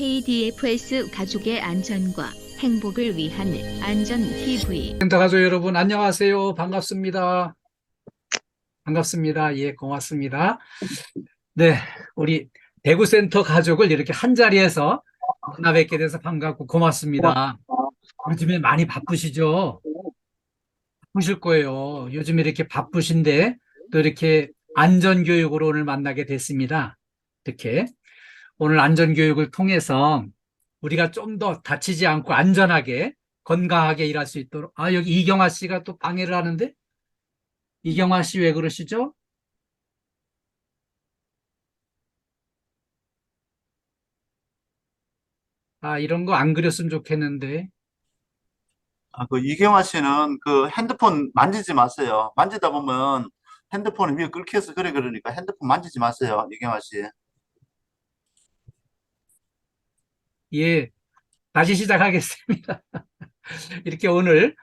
KDFS 가족의 안전과 행복을 위한 안전TV. 센터 가족 여러분, 안녕하세요. 반갑습니다. 반갑습니다. 예, 고맙습니다. 네, 우리 대구센터 가족을 이렇게 한 자리에서 만나 뵙게 돼서 반갑고 고맙습니다. 요즘에 많이 바쁘시죠? 바쁘실 거예요. 요즘에 이렇게 바쁘신데 또 이렇게 안전교육으로 오늘 만나게 됐습니다. 이렇게 오늘 안전교육을 통해서 우리가 좀 더 다치지 않고 안전하게 건강하게 일할 수 있도록. 아, 여기 이경아 씨가 또 방해를 하는데? 이경아 씨 왜 그러시죠? 아, 이런 거 안 그렸으면 좋겠는데. 그 이경화 씨는 그 핸드폰 만지지 마세요. 만지다 보면 핸드폰이 위에 끓여서 그러니까 핸드폰 만지지 마세요, 이경화 씨. 예, 다시 시작하겠습니다. 이렇게 오늘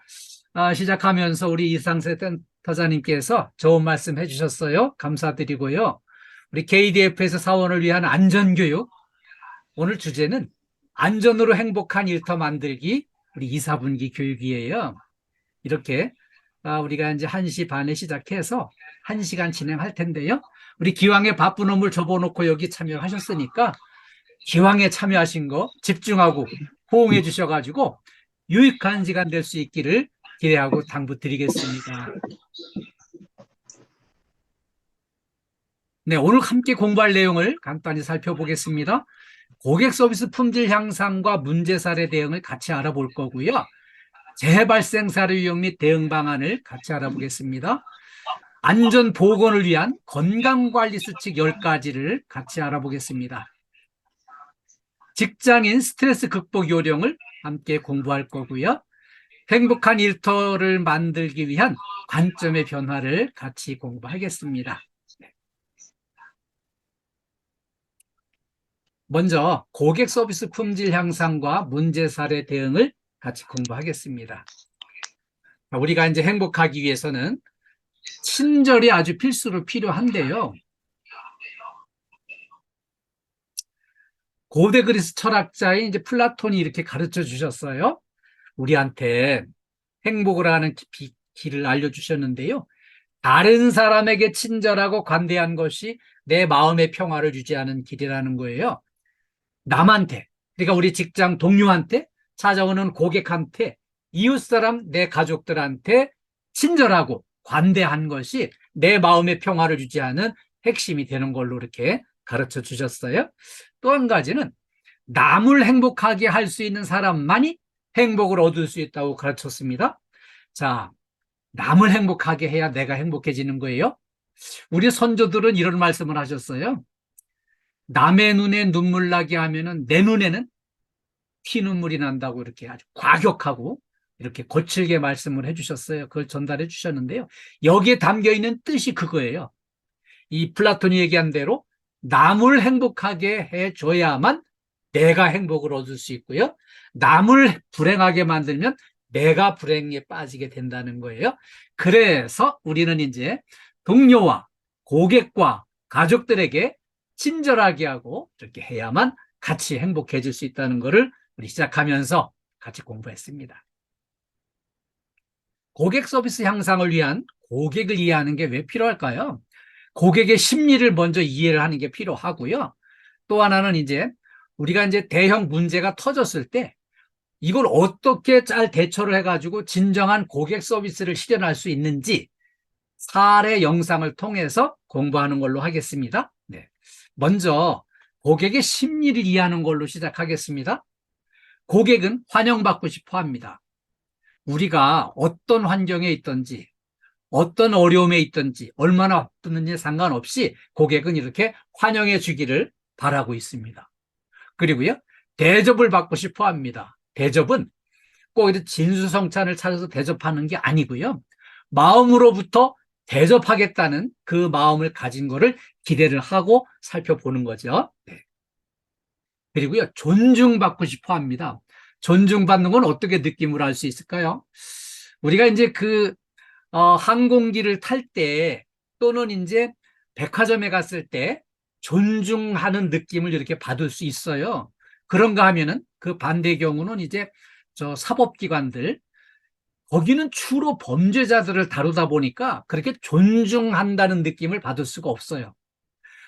시작하면서 우리 이상세 터자님께서 좋은 말씀 해주셨어요. 감사드리고요. 우리 KDF에서 사원을 위한 안전교육. 오늘 주제는 안전으로 행복한 일터 만들기 우리 2, 4분기 교육이에요. 이렇게 우리가 이제 1시 반에 시작해서 1시간 진행할 텐데요. 우리 기왕에 바쁜 업무를 접어놓고 여기 참여하셨으니까 기왕에 참여하신 거 집중하고 호응해 주셔가지고 유익한 시간 될 수 있기를 기대하고 당부드리겠습니다. 네, 오늘 함께 공부할 내용을 간단히 살펴보겠습니다. 고객 서비스 품질 향상과 문제 사례 대응을 같이 알아볼 거고요. 재발생 사례 유형 및 대응 방안을 같이 알아보겠습니다. 안전 보건을 위한 건강관리 수칙 10가지를 같이 알아보겠습니다. 직장인 스트레스 극복 요령을 함께 공부할 거고요. 행복한 일터를 만들기 위한 관점의 변화를 같이 공부하겠습니다. 먼저 고객 서비스 품질 향상과 문제 사례 대응을 같이 공부하겠습니다. 우리가 이제 행복하기 위해서는 친절이 아주 필수로 필요한데요. 고대 그리스 철학자인 이제 플라톤이 이렇게 가르쳐 주셨어요. 우리한테 행복을 하는 길을 알려주셨는데요. 다른 사람에게 친절하고 관대한 것이 내 마음의 평화를 유지하는 길이라는 거예요. 남한테, 그러니까 우리 직장 동료한테, 찾아오는 고객한테, 이웃사람, 내 가족들한테 친절하고 관대한 것이 내 마음의 평화를 유지하는 핵심이 되는 걸로 이렇게 가르쳐 주셨어요. 또 한 가지는 남을 행복하게 할 수 있는 사람만이 행복을 얻을 수 있다고 가르쳤습니다. 자, 남을 행복하게 해야 내가 행복해지는 거예요. 우리 선조들은 이런 말씀을 하셨어요. 남의 눈에 눈물 나게 하면은 내 눈에는 피눈물이 난다고 이렇게 아주 과격하고 이렇게 거칠게 말씀을 해주셨어요. 그걸 전달해 주셨는데요. 여기에 담겨 있는 뜻이 그거예요. 이 플라톤이 얘기한 대로 남을 행복하게 해줘야만 내가 행복을 얻을 수 있고요. 남을 불행하게 만들면 내가 불행에 빠지게 된다는 거예요. 그래서 우리는 이제 동료와 고객과 가족들에게 친절하게 하고 이렇게 해야만 같이 행복해질 수 있다는 것을 우리 시작하면서 같이 공부했습니다. 고객 서비스 향상을 위한 고객을 이해하는 게 왜 필요할까요? 고객의 심리를 먼저 이해를 하는 게 필요하고요. 또 하나는 이제 우리가 이제 대형 문제가 터졌을 때 이걸 어떻게 잘 대처를 해가지고 진정한 고객 서비스를 실현할 수 있는지 사례 영상을 통해서 공부하는 걸로 하겠습니다. 네. 먼저 고객의 심리를 이해하는 걸로 시작하겠습니다. 고객은 환영받고 싶어 합니다. 우리가 어떤 환경에 있든지 어떤 어려움에 있든지 얼마나 바쁘는지 상관없이 고객은 이렇게 환영해 주기를 바라고 있습니다. 그리고요, 대접을 받고 싶어 합니다. 대접은 꼭 이렇게 진수성찬을 차려서 대접하는 게 아니고요. 마음으로부터 대접하겠다는 그 마음을 가진 거를 기대를 하고 살펴보는 거죠. 네. 그리고요, 존중받고 싶어 합니다. 존중받는 건 어떻게 느낌으로 알 수 있을까요? 우리가 이제 항공기를 탈 때 또는 이제 백화점에 갔을 때 존중하는 느낌을 이렇게 받을 수 있어요. 그런가 하면은 그 반대 경우는 이제 저 사법기관들, 거기는 주로 범죄자들을 다루다 보니까 그렇게 존중한다는 느낌을 받을 수가 없어요.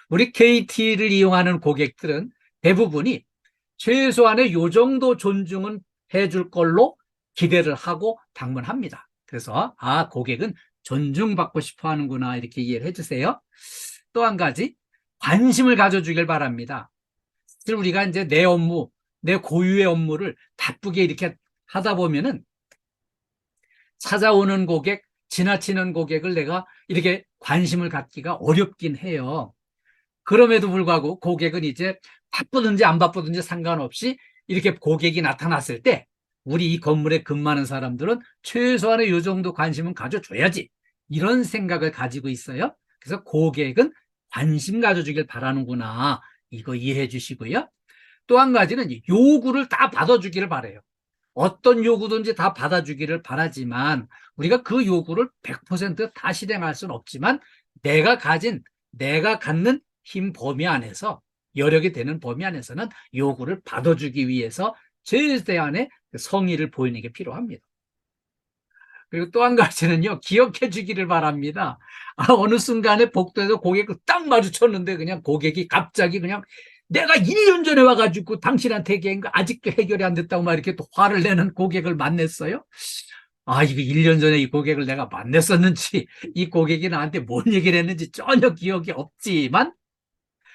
우리 KT를 이용하는 고객들은 대부분이 최소한의 요 정도 존중은 해줄 걸로 기대를 하고 방문합니다. 그래서 고객은 존중받고 싶어 하는구나, 이렇게 이해를 해주세요. 또 한 가지, 관심을 가져주길 바랍니다. 우리가 이제 내 업무, 내 고유의 업무를 바쁘게 이렇게 하다 보면은 찾아오는 고객, 지나치는 고객을 내가 이렇게 관심을 갖기가 어렵긴 해요. 그럼에도 불구하고 고객은 이제 바쁘든지 안 바쁘든지 상관없이 이렇게 고객이 나타났을 때 우리 이 건물에 근무하는 사람들은 최소한의 요 정도 관심은 가져줘야지, 이런 생각을 가지고 있어요. 그래서 고객은 관심 가져주길 바라는구나, 이거 이해해 주시고요. 또 한 가지는 요구를 다 받아주기를 바라요. 어떤 요구든지 다 받아주기를 바라지만 우리가 그 요구를 100%다 실행할 수는 없지만 내가 갖는 힘 범위 안에서, 여력이 되는 범위 안에서는 요구를 받아주기 위해서 최대한의 성의를 보이는 게 필요합니다. 그리고 또 한 가지는요, 기억해 주기를 바랍니다. 어느 순간에 복도에서 고객을 딱 마주쳤는데 그냥 고객이 갑자기 그냥 내가 1년 전에 와가지고 당신한테 얘기한 거 아직도 해결이 안 됐다고 막 이렇게 또 화를 내는 고객을 만났어요. 이거 1년 전에 이 고객을 내가 만났었는지, 이 고객이 나한테 뭔 얘기를 했는지 전혀 기억이 없지만,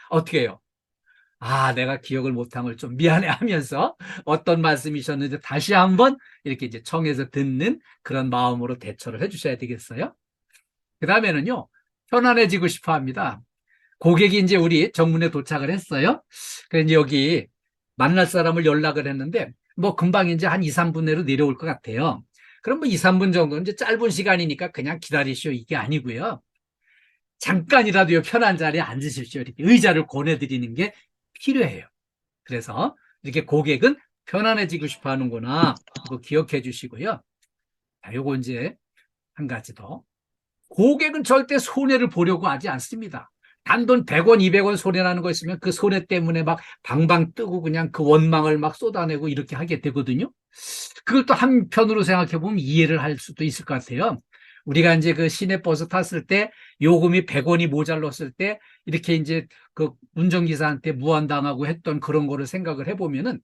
어떻게 해요? 내가 기억을 못한 걸 좀 미안해 하면서 어떤 말씀이셨는지 다시 한번 이렇게 이제 청해서 듣는 그런 마음으로 대처를 해주셔야 되겠어요. 그 다음에는요, 편안해지고 싶어 합니다. 고객이 이제 우리 정문에 도착을 했어요. 그래서 이제 여기 만날 사람을 연락을 했는데, 뭐 금방 이제 한 2, 3분 내로 내려올 것 같아요. 그럼 뭐 2, 3분 정도는 이제 짧은 시간이니까 그냥 기다리시오, 이게 아니고요. 잠깐이라도요, 편한 자리에 앉으십시오. 이렇게 의자를 권해드리는 게 필요해요. 그래서 이렇게 고객은 편안해지고 싶어 하는구나, 이거 기억해 주시고요. 자, 요거 이제 한 가지 더. 고객은 절대 손해를 보려고 하지 않습니다. 단돈 100원, 200원 손해나는 거 있으면 그 손해 때문에 막 방방 뜨고 그냥 그 원망을 막 쏟아내고 이렇게 하게 되거든요. 그걸 또 한편으로 생각해 보면 이해를 할 수도 있을 것 같아요. 우리가 이제 그 시내버스 탔을 때 요금이 100원이 모자랐을 때 이렇게 이제 그 운전기사한테 무안당하고 했던 그런 거를 생각을 해보면은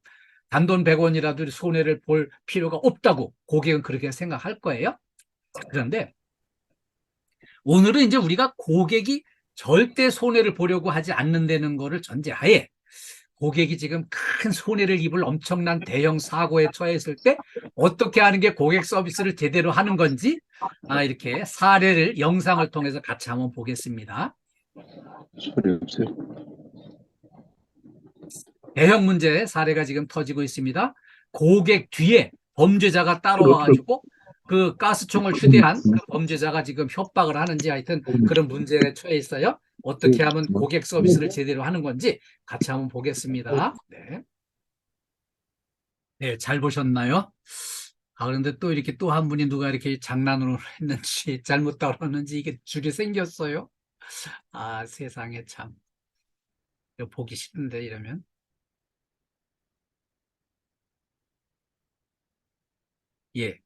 단돈 100원이라도 손해를 볼 필요가 없다고 고객은 그렇게 생각할 거예요. 그런데 오늘은 이제 우리가 고객이 절대 손해를 보려고 하지 않는다는 거를 전제하에, 고객이 지금 큰 손해를 입을 엄청난 대형 사고에 처했을 때 어떻게 하는 게 고객 서비스를 제대로 하는 건지, 이렇게 사례를 영상을 통해서 같이 한번 보겠습니다. 소리 없어요. 대형 문제 사례가 지금 터지고 있습니다. 고객 뒤에 범죄자가 따라와가지고 그 가스총을 휴대한 그 범죄자가 지금 협박을 하는지 하여튼 그런 문제에 처해 있어요. 어떻게 하면 고객 서비스를 제대로 하는 건지 같이 한번 보겠습니다. 네. 네, 잘 보셨나요? 그런데 또 이렇게 또 한 분이 누가 이렇게 장난으로 했는지 잘못 다뤘는지 이게 줄이 생겼어요. 세상에 참. 이거 보기 싫은데 이러면. 예.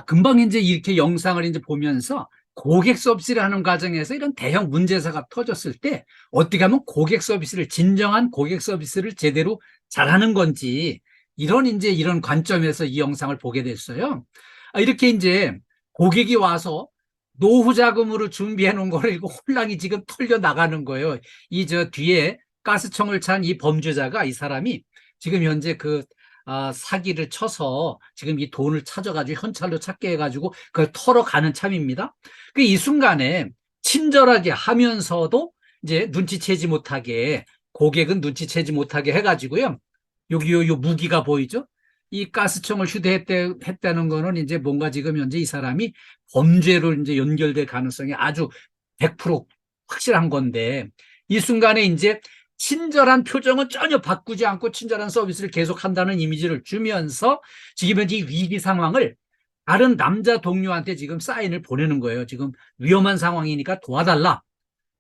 금방 이제 이렇게 영상을 이제 보면서 고객 서비스를 하는 과정에서 이런 대형 문제사가 터졌을 때 어떻게 하면 고객 서비스를, 진정한 고객 서비스를 제대로 잘하는 건지, 이런 관점에서 이 영상을 보게 됐어요. 이렇게 이제 고객이 와서 노후 자금으로 준비해 놓은 거를 이거 홀랑이 지금 털려 나가는 거예요. 뒤에 가스총을 찬 이 범죄자가, 이 사람이 지금 현재 사기를 쳐서 지금 이 돈을 찾아가지고 현찰로 찾게 해가지고 그걸 털어가는 참입니다. 이 순간에 친절하게 하면서도 이제 고객은 눈치채지 못하게 해가지고요. 여기 요 무기가 보이죠? 이 가스총을 휴대했다는 거는 이제 뭔가 지금 현재 이 사람이 범죄로 이제 연결될 가능성이 아주 100% 확실한 건데, 이 순간에 이제 친절한 표정은 전혀 바꾸지 않고 친절한 서비스를 계속한다는 이미지를 주면서 지금 현재 이 위기 상황을 다른 남자 동료한테 지금 사인을 보내는 거예요. 지금 위험한 상황이니까 도와달라.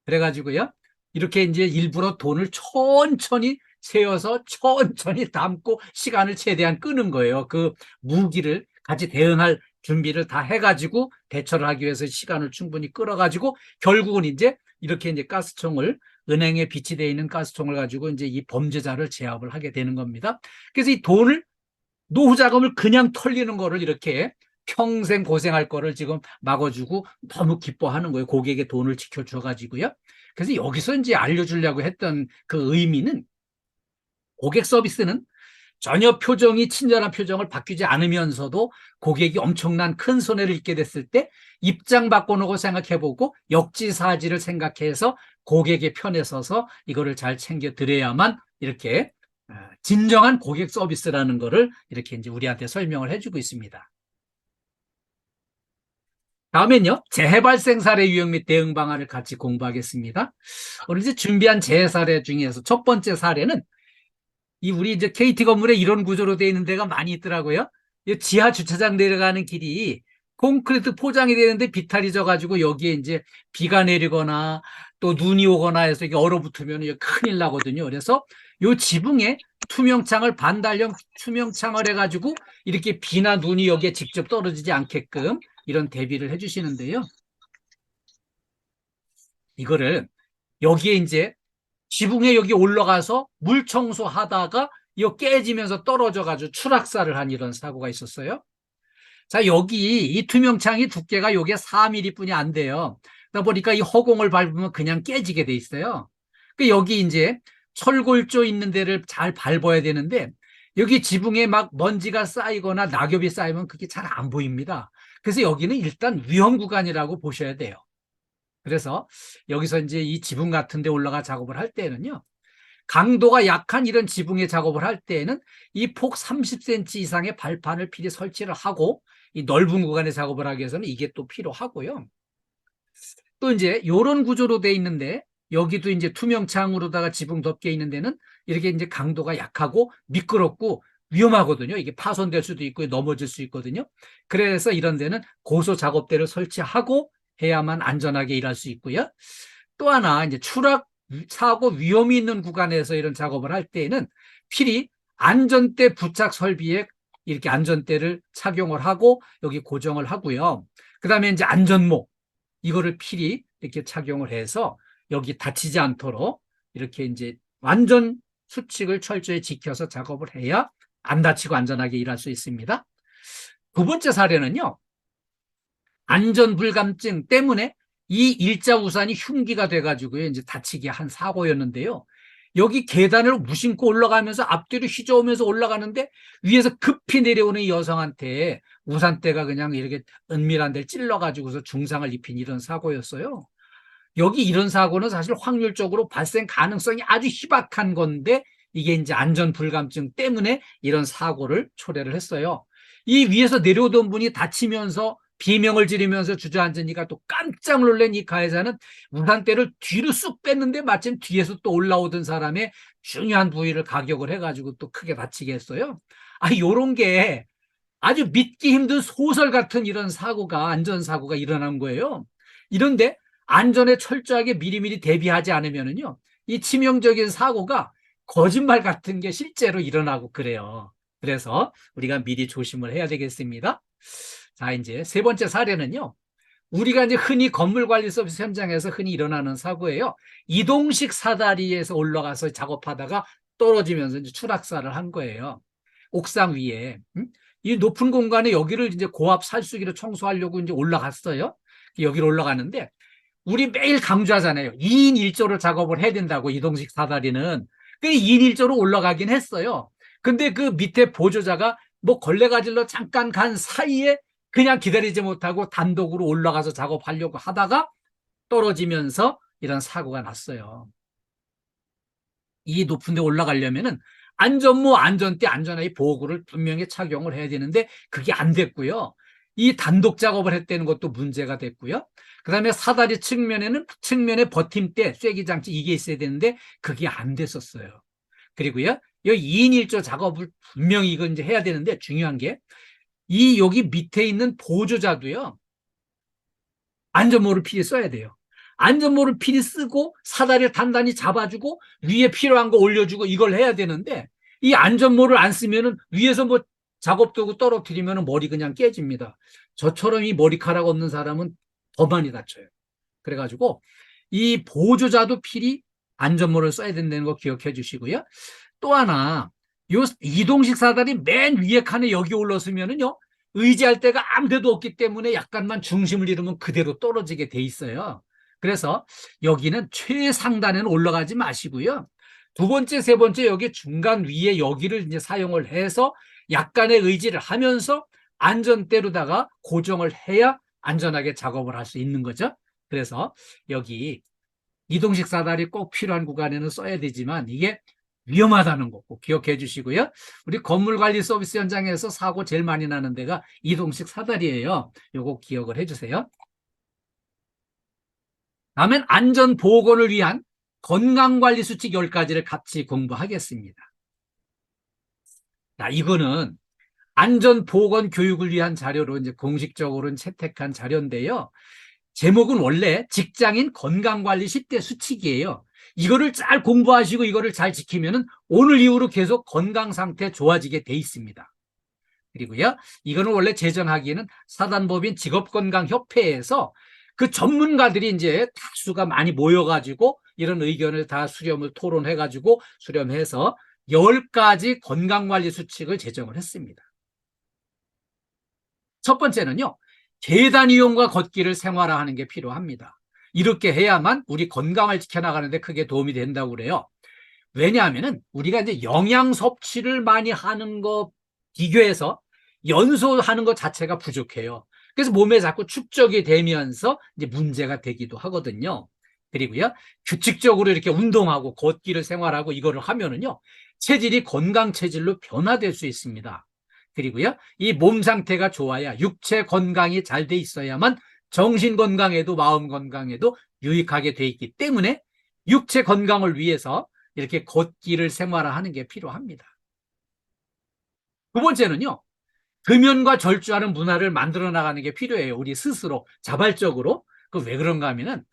그래가지고요, 이렇게 이제 일부러 돈을 천천히 세워서 천천히 담고 시간을 최대한 끄는 거예요. 그 무기를 같이 대응할 준비를 다 해가지고 대처를 하기 위해서 시간을 충분히 끌어가지고 결국은 이제 이렇게 이제 가스총을 은행에 비치되어 있는 가스총을 가지고 이제 이 범죄자를 제압을 하게 되는 겁니다. 그래서 이 돈을 노후 자금을 그냥 털리는 거를 이렇게 평생 고생할 거를 지금 막아주고 너무 기뻐하는 거예요. 고객의 돈을 지켜줘가지고요. 그래서 여기서 이제 알려주려고 했던 그 의미는 고객 서비스는 전혀 표정이 친절한 표정을 바뀌지 않으면서도 고객이 엄청난 큰 손해를 입게 됐을 때 입장 바꿔놓고 생각해보고 역지사지를 생각해서 고객의 편에 서서 이거를 잘 챙겨 드려야만 이렇게 진정한 고객 서비스라는 거를 이렇게 이제 우리한테 설명을 해주고 있습니다. 다음엔요, 재해 발생 사례 유형 및 대응 방안을 같이 공부하겠습니다. 오늘 이제 준비한 재해 사례 중에서 첫 번째 사례는 우리 이제 KT 건물에 이런 구조로 되어 있는 데가 많이 있더라고요. 이 지하 주차장 내려가는 길이 콘크리트 포장이 되는데 비탈이 져가지고 여기에 이제 비가 내리거나 또 눈이 오거나 해서 이게 얼어붙으면 큰일 나거든요. 그래서 요 지붕에 투명창을 반달형 투명창을 해가지고 이렇게 비나 눈이 여기에 직접 떨어지지 않게끔 이런 대비를 해주시는데요. 이거를 여기에 이제 지붕에 여기 올라가서 물 청소하다가 이거 깨지면서 떨어져가지고 추락사를 한 이런 사고가 있었어요. 자, 여기 이 투명창이 두께가 요게 4mm 뿐이 안 돼요. 그러다 보니까 이 허공을 밟으면 그냥 깨지게 돼 있어요. 여기 이제 철골조 있는 데를 잘 밟아야 되는데 여기 지붕에 막 먼지가 쌓이거나 낙엽이 쌓이면 그게 잘 안 보입니다. 그래서 여기는 일단 위험 구간이라고 보셔야 돼요. 그래서 여기서 이제 이 지붕 같은 데 올라가 작업을 할 때는요, 강도가 약한 이런 지붕에 작업을 할 때에는 이 폭 30cm 이상의 발판을 필히 설치를 하고 이 넓은 구간에 작업을 하기 위해서는 이게 또 필요하고요. 또 이제 이런 구조로 돼 있는데 여기도 이제 투명창으로다가 지붕 덮개 있는 데는 이렇게 이제 강도가 약하고 미끄럽고 위험하거든요. 이게 파손될 수도 있고 넘어질 수 있거든요. 그래서 이런 데는 고소 작업대를 설치하고 해야만 안전하게 일할 수 있고요. 또 하나 이제 추락 사고 위험이 있는 구간에서 이런 작업을 할 때에는 필히 안전대 부착 설비에 이렇게 안전대를 착용을 하고 여기 고정을 하고요. 그다음에 이제 안전모 이거를 필히 이렇게 착용을 해서 여기 다치지 않도록 이렇게 이제 완전 수칙을 철저히 지켜서 작업을 해야 안 다치고 안전하게 일할 수 있습니다. 두 번째 사례는요, 안전불감증 때문에 이 일자 우산이 흉기가 돼가지고요, 이제 다치게 한 사고였는데요. 여기 계단을 무심코 올라가면서 앞뒤로 휘저으면서 올라가는데 위에서 급히 내려오는 여성한테 우산대가 그냥 이렇게 은밀한 데를 찔러가지고서 중상을 입힌 이런 사고였어요. 여기 이런 사고는 사실 확률적으로 발생 가능성이 아주 희박한 건데 이게 이제 안전불감증 때문에 이런 사고를 초래를 했어요. 이 위에서 내려오던 분이 다치면서 비명을 지르면서 주저앉으니까 또 깜짝 놀란 이 가해자는 우산대를 뒤로 쑥 뺐는데 마침 뒤에서 또 올라오던 사람의 중요한 부위를 가격을 해가지고 또 크게 다치게 했어요. 요런 게 아주 믿기 힘든 소설 같은 이런 사고가, 안전사고가 일어난 거예요. 이런데 안전에 철저하게 미리미리 대비하지 않으면은요, 이 치명적인 사고가 거짓말 같은 게 실제로 일어나고 그래요. 그래서 우리가 미리 조심을 해야 되겠습니다. 자, 이제 세 번째 사례는요, 우리가 이제 흔히 건물 관리 서비스 현장에서 흔히 일어나는 사고예요. 이동식 사다리에서 올라가서 작업하다가 떨어지면서 이제 추락사를 한 거예요. 옥상 위에. 이 높은 공간에 여기를 이제 고압 살수기로 청소하려고 이제 올라갔어요. 여기로 올라가는데 우리 매일 강조하잖아요. 2인 1조로 작업을 해야 된다고, 이동식 사다리는. 그 2인 1조로 올라가긴 했어요. 근데 그 밑에 보조자가 뭐 걸레가질러 잠깐 간 사이에 그냥 기다리지 못하고 단독으로 올라가서 작업하려고 하다가 떨어지면서 이런 사고가 났어요. 이 높은 데 올라가려면은 안전모, 안전대, 안전하게 보호구를 분명히 착용을 해야 되는데 그게 안 됐고요. 이 단독 작업을 했다는 것도 문제가 됐고요. 그 다음에 사다리 측면에 버팀대, 쐐기장치 이게 있어야 되는데 그게 안 됐었어요. 그리고요, 이 2인 1조 작업을 분명히 이건 이제 해야 되는데 중요한 게 여기 밑에 있는 보조자도요, 안전모를 필히 써야 돼요. 안전모를 필히 쓰고 사다리를 단단히 잡아주고 위에 필요한 거 올려주고 이걸 해야 되는데 이 안전모를 안 쓰면은 위에서 뭐 작업도구 떨어뜨리면 머리 그냥 깨집니다. 저처럼 이 머리카락 없는 사람은 더 많이 다쳐요. 그래가지고 이 보조자도 필히 안전모를 써야 된다는 거 기억해 주시고요. 또 하나, 요 이동식 사다리 맨 위에 칸에 여기 올랐으면은요, 의지할 데가 아무 데도 없기 때문에 약간만 중심을 잃으면 그대로 떨어지게 돼 있어요. 그래서 여기는 최상단에는 올라가지 마시고요. 두 번째, 세 번째 여기 중간 위에 여기를 이제 사용을 해서 약간의 의지를 하면서 안전대로다가 고정을 해야 안전하게 작업을 할 수 있는 거죠. 그래서 여기 이동식 사다리 꼭 필요한 구간에는 써야 되지만 이게 위험하다는 거 꼭 기억해 주시고요. 우리 건물관리 서비스 현장에서 사고 제일 많이 나는 데가 이동식 사다리예요. 요거 기억을 해주세요. 다음엔 안전보건을 위한 건강관리 수칙 10가지를 같이 공부하겠습니다. 자, 이거는 안전보건 교육을 위한 자료로 이제 공식적으로는 채택한 자료인데요. 제목은 원래 직장인 건강관리 10대 수칙이에요. 이거를 잘 공부하시고 이거를 잘 지키면은 오늘 이후로 계속 건강 상태 좋아지게 돼 있습니다. 그리고요, 이거는 원래 제정하기에는 사단법인 직업건강협회에서 그 전문가들이 이제 다수가 많이 모여가지고 이런 의견을 다 수렴을 토론해가지고 수렴해서 10가지 건강관리 수칙을 제정을 했습니다. 첫 번째는요, 계단 이용과 걷기를 생활화하는 게 필요합니다. 이렇게 해야만 우리 건강을 지켜나가는데 크게 도움이 된다고 그래요. 왜냐하면은 우리가 이제 영양 섭취를 많이 하는 거 비교해서 연소하는 것 자체가 부족해요. 그래서 몸에 자꾸 축적이 되면서 이제 문제가 되기도 하거든요. 그리고요, 규칙적으로 이렇게 운동하고 걷기를 생활하고 이거를 하면은요, 체질이 건강 체질로 변화될 수 있습니다. 그리고요, 이 몸 상태가 좋아야 육체 건강이 잘 돼 있어야만 정신 건강에도 마음 건강에도 유익하게 돼 있기 때문에 육체 건강을 위해서 이렇게 걷기를 생활화하는 게 필요합니다. 두 번째는요, 금연과 절주하는 문화를 만들어 나가는 게 필요해요. 우리 스스로 자발적으로. 그 왜 그런가 하면은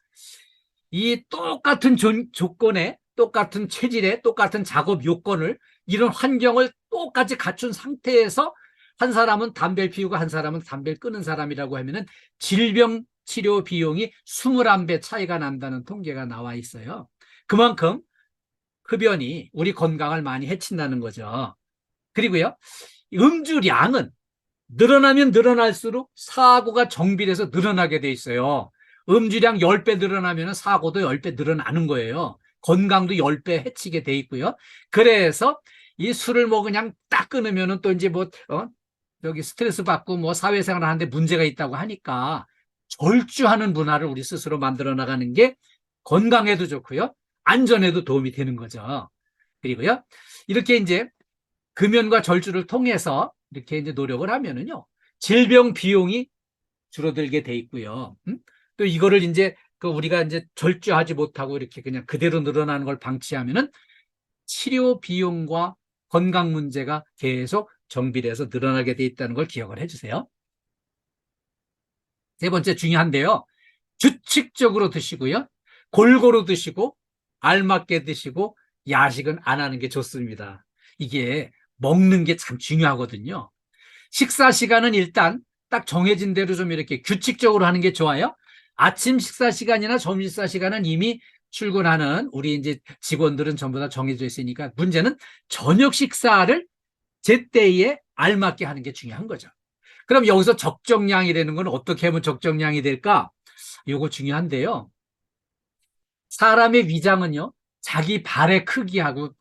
이 똑같은 조건에 똑같은 체질에 똑같은 작업 요건을 이런 환경을 똑같이 갖춘 상태에서 한 사람은 담배를 피우고 한 사람은 담배를 끊는 사람이라고 하면은 질병 치료 비용이 21배 차이가 난다는 통계가 나와 있어요. 그만큼 흡연이 우리 건강을 많이 해친다는 거죠. 그리고요, 음주량은 늘어나면 늘어날수록 사고가 정비돼서 늘어나게 돼 있어요. 음주량 10배 늘어나면 사고도 10배 늘어나는 거예요. 건강도 10배 해치게 돼 있고요. 그래서 이 술을 뭐 그냥 딱 끊으면은 또 이제 뭐, 여기 스트레스 받고 뭐 사회생활 하는데 문제가 있다고 하니까 절주하는 문화를 우리 스스로 만들어 나가는 게 건강에도 좋고요. 안전에도 도움이 되는 거죠. 그리고요, 이렇게 이제 금연과 절주를 통해서 이렇게 이제 노력을 하면은요, 질병 비용이 줄어들게 돼 있고요. 또 이거를 이제 그 우리가 이제 절주하지 못하고 이렇게 그냥 그대로 늘어나는 걸 방치하면은 치료 비용과 건강 문제가 계속 정비돼서 늘어나게 돼 있다는 걸 기억을 해주세요. 세 번째 중요한데요, 규칙적으로 드시고요, 골고루 드시고 알맞게 드시고 야식은 안 하는 게 좋습니다. 이게 먹는 게 참 중요하거든요. 식사 시간은 일단 딱 정해진 대로 좀 이렇게 규칙적으로 하는 게 좋아요. 아침 식사 시간이나 점심 식사 시간은 이미 출근하는 우리 이제 직원들은 전부 다 정해져 있으니까 문제는 저녁 식사를 제때에 알맞게 하는 게 중요한 거죠. 그럼 여기서 적정량이라는 건 어떻게 하면 적정량이 될까? 이거 중요한데요. 사람의 위장은요, 자기 발의 크기하고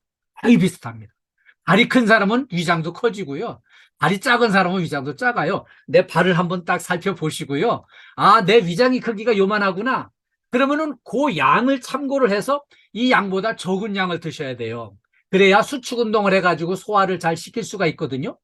거의 비슷합니다. 발이 큰 사람은 위장도 커지고요. 발이 작은 사람은 위장도 작아요. 내 발을 한번 딱 살펴보시고요. 아, 내 위장이 크기가 요만하구나. 그러면은 그 양을 참고를 해서 이 양보다 적은 양을 드셔야 돼요. 그래야 수축 운동을 해가지고 소화를 잘 시킬 수가 있거든요.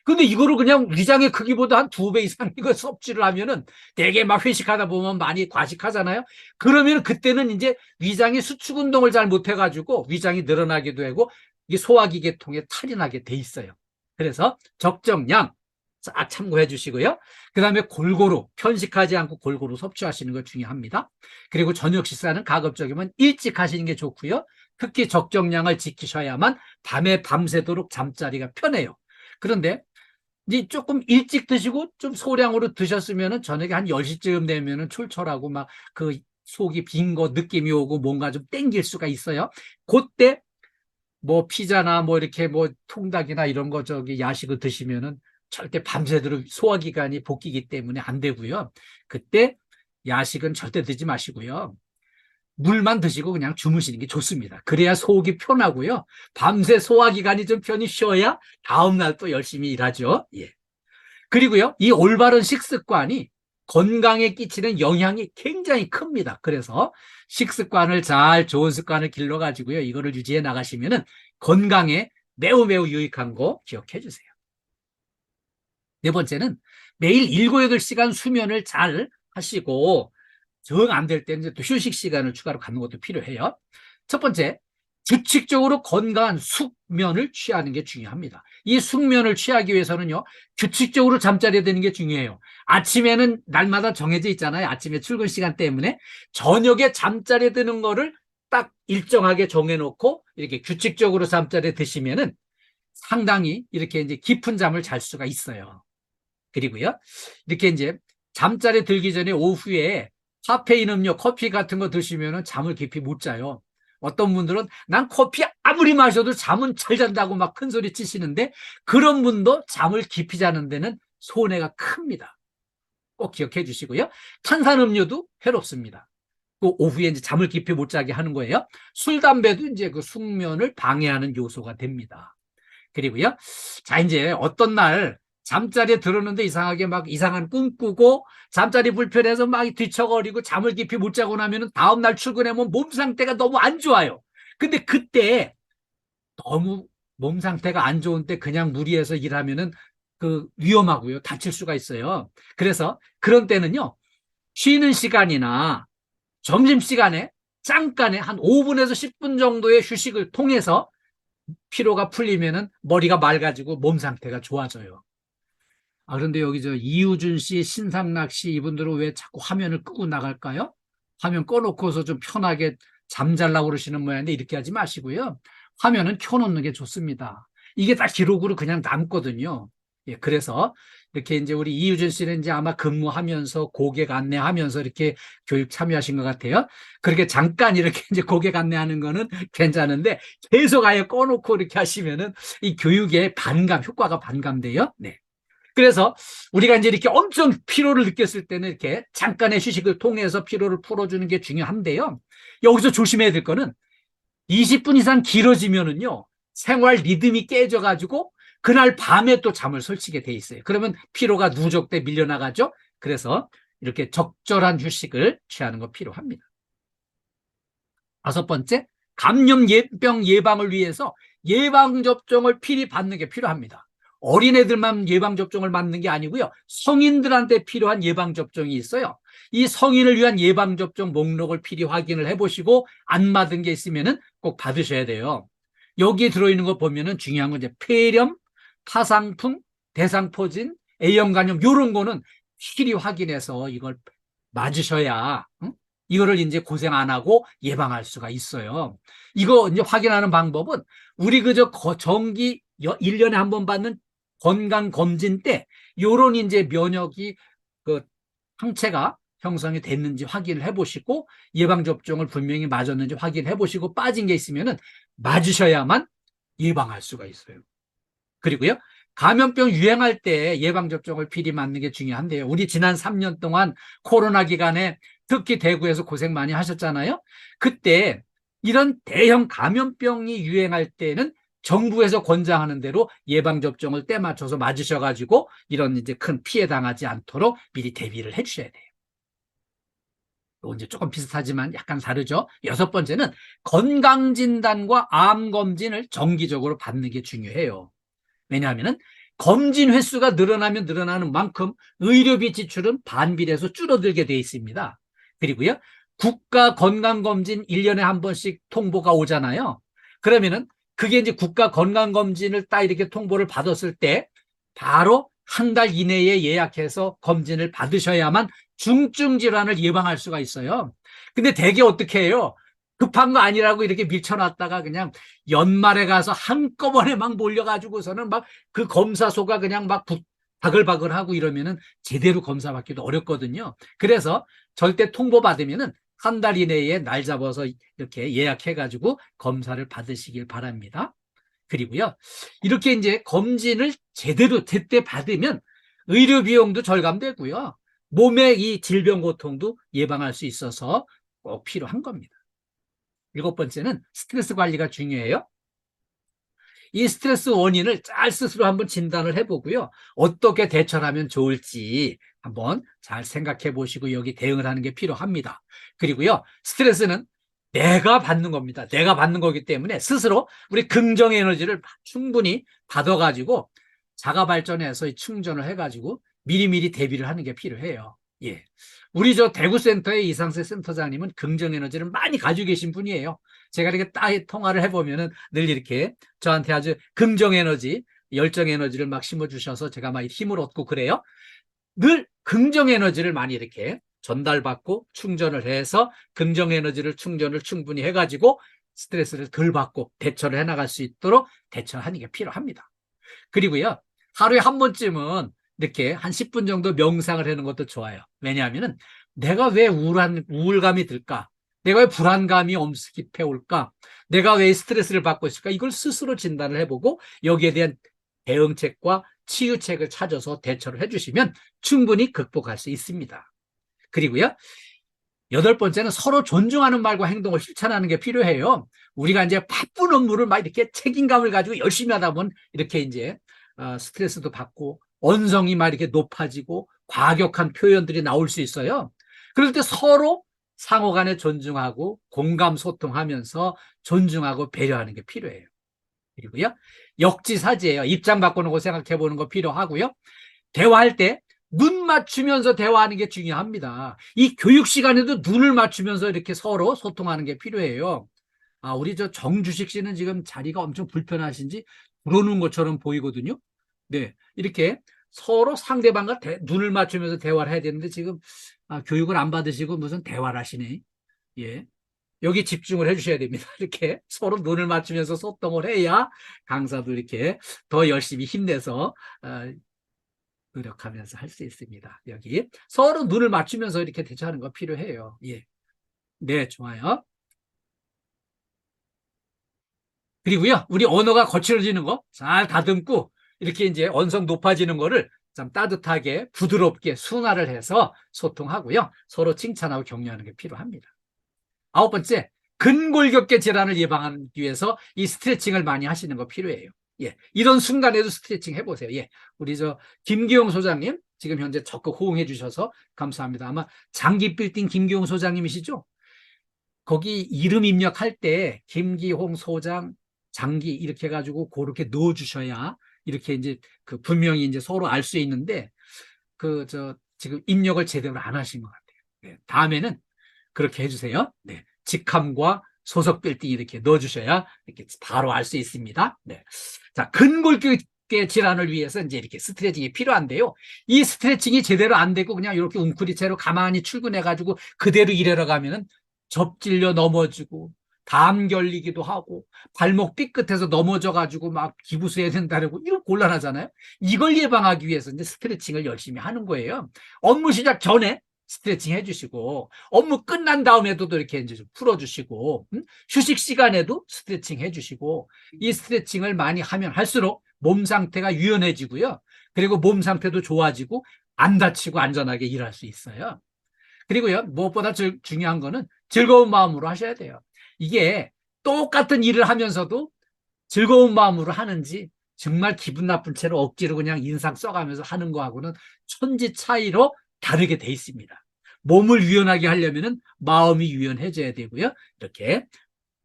근데 이거를 그냥 위장의 크기보다 한 2배 이상 이거 섭취를 하면은 되게 막 회식하다 보면 많이 과식하잖아요. 그러면 그때는 이제 위장이 수축 운동을 잘 못해가지고 위장이 늘어나기도 하고 이 소화기계통에 탈이 나게 돼 있어요. 그래서 적정량, 싹 참고해 주시고요. 그 다음에 골고루 편식하지 않고 골고루 섭취하시는 거 중요합니다. 그리고 저녁 식사는 가급적이면 일찍 하시는 게 좋고요. 특히 적정량을 지키셔야만 밤에 밤새도록 잠자리가 편해요. 그런데 이제 조금 일찍 드시고 좀 소량으로 드셨으면은 저녁에 한 10시쯤 되면은 출출하고 막 그 속이 빈 거 느낌이 오고 뭔가 좀 땡길 수가 있어요. 그때 뭐 피자나 뭐 이렇게 뭐 통닭이나 이런 거 저기 야식을 드시면은 절대 밤새도록 소화기관이 볶이기 때문에 안 되고요. 그때 야식은 절대 드지 마시고요. 물만 드시고 그냥 주무시는 게 좋습니다. 그래야 속이 편하고요. 밤새 소화기관이 좀 편히 쉬어야 다음날 또 열심히 일하죠. 예. 그리고요, 이 올바른 식습관이 건강에 끼치는 영향이 굉장히 큽니다. 그래서 식습관을 좋은 습관을 길러가지고요, 이거를 유지해 나가시면은 건강에 매우 매우 유익한 거 기억해 주세요. 네 번째는 매일 7, 8시간 수면을 잘 하시고 정 안 될 때는 또 휴식 시간을 추가로 갖는 것도 필요해요. 첫 번째, 규칙적으로 건강한 숙면을 취하는 게 중요합니다. 이 숙면을 취하기 위해서는요, 규칙적으로 잠자리에 드는 게 중요해요. 아침에는 날마다 정해져 있잖아요. 아침에 출근 시간 때문에. 저녁에 잠자리에 드는 거를 딱 일정하게 정해놓고 이렇게 규칙적으로 잠자리에 드시면은 상당히 이렇게 이제 깊은 잠을 잘 수가 있어요. 그리고요, 이렇게 이제 잠자리에 들기 전에 오후에 카페인 음료, 커피 같은 거 드시면은 잠을 깊이 못 자요. 어떤 분들은 난 커피 아무리 마셔도 잠은 잘 잔다고 막 큰 소리 치시는데 그런 분도 잠을 깊이 자는 데는 손해가 큽니다. 꼭 기억해 주시고요. 탄산음료도 해롭습니다. 그 오후에 이제 잠을 깊이 못 자게 하는 거예요. 술, 담배도 이제 그 숙면을 방해하는 요소가 됩니다. 그리고요, 자, 이제 어떤 날 잠자리에 들었는데 이상하게 막 이상한 꿈 꾸고 잠자리 불편해서 막 뒤척거리고 잠을 깊이 못 자고 나면은 다음날 출근하면 몸 상태가 너무 안 좋아요. 근데 그때 너무 몸 상태가 안 좋은데 그냥 무리해서 일하면은 그 위험하고요. 다칠 수가 있어요. 그래서 그런 때는요, 쉬는 시간이나 점심시간에 잠깐의 한 5분에서 10분 정도의 휴식을 통해서 피로가 풀리면은 머리가 맑아지고 몸 상태가 좋아져요. 아, 그런데 여기 저 이우준 씨, 신상락 씨 이분들은 왜 자꾸 화면을 끄고 나갈까요? 화면 꺼놓고서 좀 편하게 잠잘라고 그러시는 모양인데 이렇게 하지 마시고요. 화면은 켜놓는 게 좋습니다. 이게 다 기록으로 그냥 남거든요. 예, 그래서 이렇게 이제 우리 이우준 씨는 이제 아마 근무하면서 고객 안내하면서 이렇게 교육 참여하신 것 같아요. 그렇게 잠깐 이렇게 이제 고객 안내하는 거는 괜찮은데 계속 아예 꺼놓고 이렇게 하시면은 이 교육의 효과가 반감돼요. 네. 그래서 우리가 이제 이렇게 엄청 피로를 느꼈을 때는 이렇게 잠깐의 휴식을 통해서 피로를 풀어주는 게 중요한데요. 여기서 조심해야 될 거는 20분 이상 길어지면은요, 생활 리듬이 깨져가지고 그날 밤에 또 잠을 설치게 돼 있어요. 그러면 피로가 누적돼 밀려나가죠. 그래서 이렇게 적절한 휴식을 취하는 거 필요합니다. 5번째, 감염병 예방을 위해서 예방접종을 필히 받는 게 필요합니다. 어린애들만 예방접종을 맞는 게 아니고요. 성인들한테 필요한 예방접종이 있어요. 이 성인을 위한 예방접종 목록을 필히 확인을 해보시고 안 맞은 게 있으면 꼭 받으셔야 돼요. 여기에 들어있는 거 보면은 중요한 건 이제 폐렴, 파상풍, 대상포진, A형 간염 이런 거는 필히 확인해서 이걸 맞으셔야 이거를 이제 고생 안 하고 예방할 수가 있어요. 이거 이제 확인하는 방법은 우리 그저 정기 1년에 한 번 받는 건강검진 때 요런 이제 면역이 그 항체가 형성이 됐는지 확인을 해보시고 예방접종을 분명히 맞았는지 확인해 보시고 빠진 게 있으면은 맞으셔야만 예방할 수가 있어요. 그리고요, 감염병 유행할 때 예방접종을 필히 맞는 게 중요한데요. 우리 지난 3년 동안 코로나 기간에 특히 대구에서 고생 많이 하셨잖아요. 그때 이런 대형 감염병이 유행할 때는 정부에서 권장하는 대로 예방접종을 때 맞춰서 맞으셔가지고 이런 이제 큰 피해 당하지 않도록 미리 대비를 해주셔야 돼요. 또 이제 조금 비슷하지만 약간 다르죠. 6번째는 건강진단과 암검진을 정기적으로 받는 게 중요해요. 왜냐하면 검진 횟수가 늘어나면 늘어나는 만큼 의료비 지출은 반비례해서 줄어들게 돼 있습니다. 그리고요, 국가건강검진 1년에 한 번씩 통보가 오잖아요. 그러면은 그게 이제 국가건강검진을 딱 이렇게 통보를 받았을 때 바로 한 달 이내에 예약해서 검진을 받으셔야만 중증 질환을 예방할 수가 있어요. 근데 대개 어떻게 해요? 급한 거 아니라고 이렇게 밀쳐놨다가 그냥 연말에 가서 한꺼번에 막 몰려가지고서는 막 그 검사소가 그냥 막 바글바글하고 이러면은 제대로 검사받기도 어렵거든요. 그래서 절대 통보받으면은 한 달 이내에 날 잡아서 이렇게 예약해가지고 검사를 받으시길 바랍니다. 그리고요, 이렇게 이제 검진을 제때 받으면 의료 비용도 절감되고요, 몸의 이 질병 고통도 예방할 수 있어서 꼭 필요한 겁니다. 7번째는 스트레스 관리가 중요해요. 이 스트레스 원인을 잘 스스로 한번 진단을 해보고요, 어떻게 대처를 하면 좋을지 한번 잘 생각해 보시고 여기 대응을 하는 게 필요합니다. 그리고요, 스트레스는 내가 받는 겁니다. 내가 받는 거기 때문에 스스로 우리 긍정 에너지를 충분히 받아가지고 자가 발전해서 충전을 해가지고 미리미리 대비를 하는 게 필요해요. 예. 우리 저 대구센터의 이상세 센터장님은 긍정 에너지를 많이 가지고 계신 분이에요. 제가 이렇게 딱 통화를 해보면은 늘 이렇게 저한테 아주 긍정 에너지, 열정 에너지를 막 심어주셔서 제가 막 힘을 얻고 그래요. 늘 긍정 에너지를 많이 이렇게 전달받고 충전을 해서 긍정 에너지를 충전을 충분히 해가지고 스트레스를 덜 받고 대처를 해나갈 수 있도록 대처하는 게 필요합니다. 그리고요, 하루에 한 번쯤은 이렇게 한 10분 정도 명상을 하는 것도 좋아요. 왜냐하면은 내가 왜 우울감이 들까? 내가 왜 불안감이 엄습해 올까? 내가 왜 스트레스를 받고 있을까? 이걸 스스로 진단을 해보고 여기에 대한 대응책과 치유책을 찾아서 대처를 해주시면 충분히 극복할 수 있습니다. 그리고요, 8번째는 서로 존중하는 말과 행동을 실천하는 게 필요해요. 우리가 이제 바쁜 업무를 막 이렇게 책임감을 가지고 열심히 하다 보면 이렇게 이제 스트레스도 받고 언성이 막 이렇게 높아지고 과격한 표현들이 나올 수 있어요. 그럴 때 서로 상호 간에 존중하고 공감 소통하면서 존중하고 배려하는 게 필요해요. 그리고요, 역지사지예요. 입장 바꾸는 거 생각해 보는 거 필요하고요. 대화할 때 눈 맞추면서 대화하는 게 중요합니다. 이 교육 시간에도 눈을 맞추면서 이렇게 서로 소통하는 게 필요해요. 우리 저 정주식 씨는 지금 자리가 엄청 불편하신지 들어오는 것처럼 보이거든요. 네, 이렇게 서로 상대방과 눈을 맞추면서 대화를 해야 되는데 지금 교육을 안 받으시고 무슨 대화를 하시네. 예. 여기 집중을 해주셔야 됩니다. 이렇게 서로 눈을 맞추면서 소통을 해야 강사도 이렇게 더 열심히 힘내서 노력하면서 할 수 있습니다. 여기 서로 눈을 맞추면서 이렇게 대처하는 거 필요해요. 예. 네, 좋아요. 그리고요, 우리 언어가 거칠어지는 거 잘 다듬고 이렇게 이제 언성 높아지는 거를 좀 따뜻하게 부드럽게 순화를 해서 소통하고요, 서로 칭찬하고 격려하는 게 필요합니다. 9번째, 근골격계 질환을 예방하기 위해서 이 스트레칭을 많이 하시는 거 필요해요. 예, 이런 순간에도 스트레칭 해보세요. 예, 우리 저 김기용 소장님 지금 현재 적극 호응해 주셔서 감사합니다. 아마 장기 빌딩 김기용 소장님이시죠? 거기 이름 입력할 때 김기홍 소장, 장기 이렇게 해가지고 그렇게 넣어주셔야 이렇게 이제 그 분명히 이제 서로 알 수 있는데 지금 입력을 제대로 안 하신 것 같아요. 네, 다음에는 그렇게 해주세요. 네, 직함과 소속 빌딩 이렇게 넣어주셔야 이렇게 바로 알 수 있습니다. 네. 자, 근골격계 질환을 위해서 이제 이렇게 스트레칭이 필요한데요. 이 스트레칭이 제대로 안 되고 그냥 이렇게 웅크리채로 가만히 출근해가지고 그대로 일하러 가면은 접질려 넘어지고 담 결리기도 하고 발목 삐끗해서 넘어져가지고 막 기부스해야 된다고 이런 곤란하잖아요. 이걸 예방하기 위해서 이제 스트레칭을 열심히 하는 거예요. 업무 시작 전에 스트레칭 해주시고 업무 끝난 다음에도 이렇게 이제 좀 풀어주시고 휴식 시간에도 스트레칭 해주시고 이 스트레칭을 많이 하면 할수록 몸 상태가 유연해지고요. 그리고 몸 상태도 좋아지고 안 다치고 안전하게 일할 수 있어요. 그리고요, 무엇보다 중요한 거는 즐거운 마음으로 하셔야 돼요. 이게 똑같은 일을 하면서도 즐거운 마음으로 하는지 정말 기분 나쁜 채로 억지로 그냥 인상 써가면서 하는 거하고는 천지 차이로 다르게 돼 있습니다. 몸을 유연하게 하려면은 마음이 유연해져야 되고요. 이렇게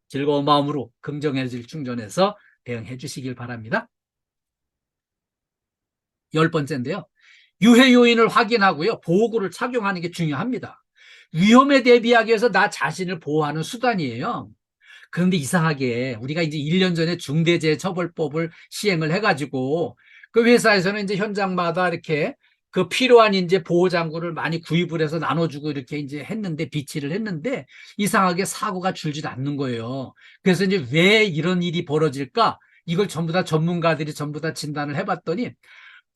즐거운 마음으로 긍정 에너지를 충전해서 대응해 주시길 바랍니다. 10번째인데요. 유해 요인을 확인하고요, 보호구를 착용하는 게 중요합니다. 위험에 대비하기 위해서 나 자신을 보호하는 수단이에요. 그런데 이상하게 우리가 이제 1년 전에 중대재해처벌법을 시행을 해가지고 그 회사에서는 이제 현장마다 이렇게 그 필요한 이제 보호장구를 많이 구입을 해서 나눠주고 이렇게 이제 했는데, 비치를 했는데, 이상하게 사고가 줄질 않는 거예요. 그래서 이제 왜 이런 일이 벌어질까? 이걸 전부 다 전문가들이 전부 다 진단을 해봤더니,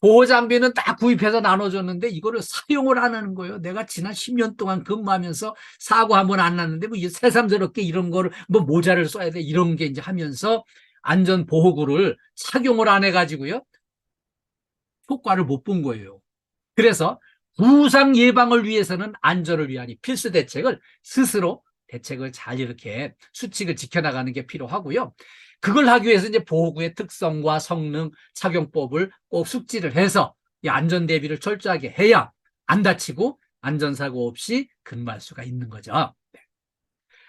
보호장비는 다 구입해서 나눠줬는데 이거를 사용을 안 하는 거예요. 내가 지난 10년 동안 근무하면서 사고 한 번 안 났는데 뭐 새삼스럽게 이런 거를 뭐 모자를 써야 돼 이런 게 이제 하면서 안전보호구를 착용을 안 해가지고요. 효과를 못 본 거예요. 그래서 부상 예방을 위해서는 안전을 위한 이 필수 대책을 스스로 대책을 잘 이렇게 수칙을 지켜나가는 게 필요하고요. 그걸 하기 위해서 이제 보호구의 특성과 성능, 착용법을 꼭 숙지를 해서 이 안전 대비를 철저하게 해야 안 다치고 안전사고 없이 근무할 수가 있는 거죠.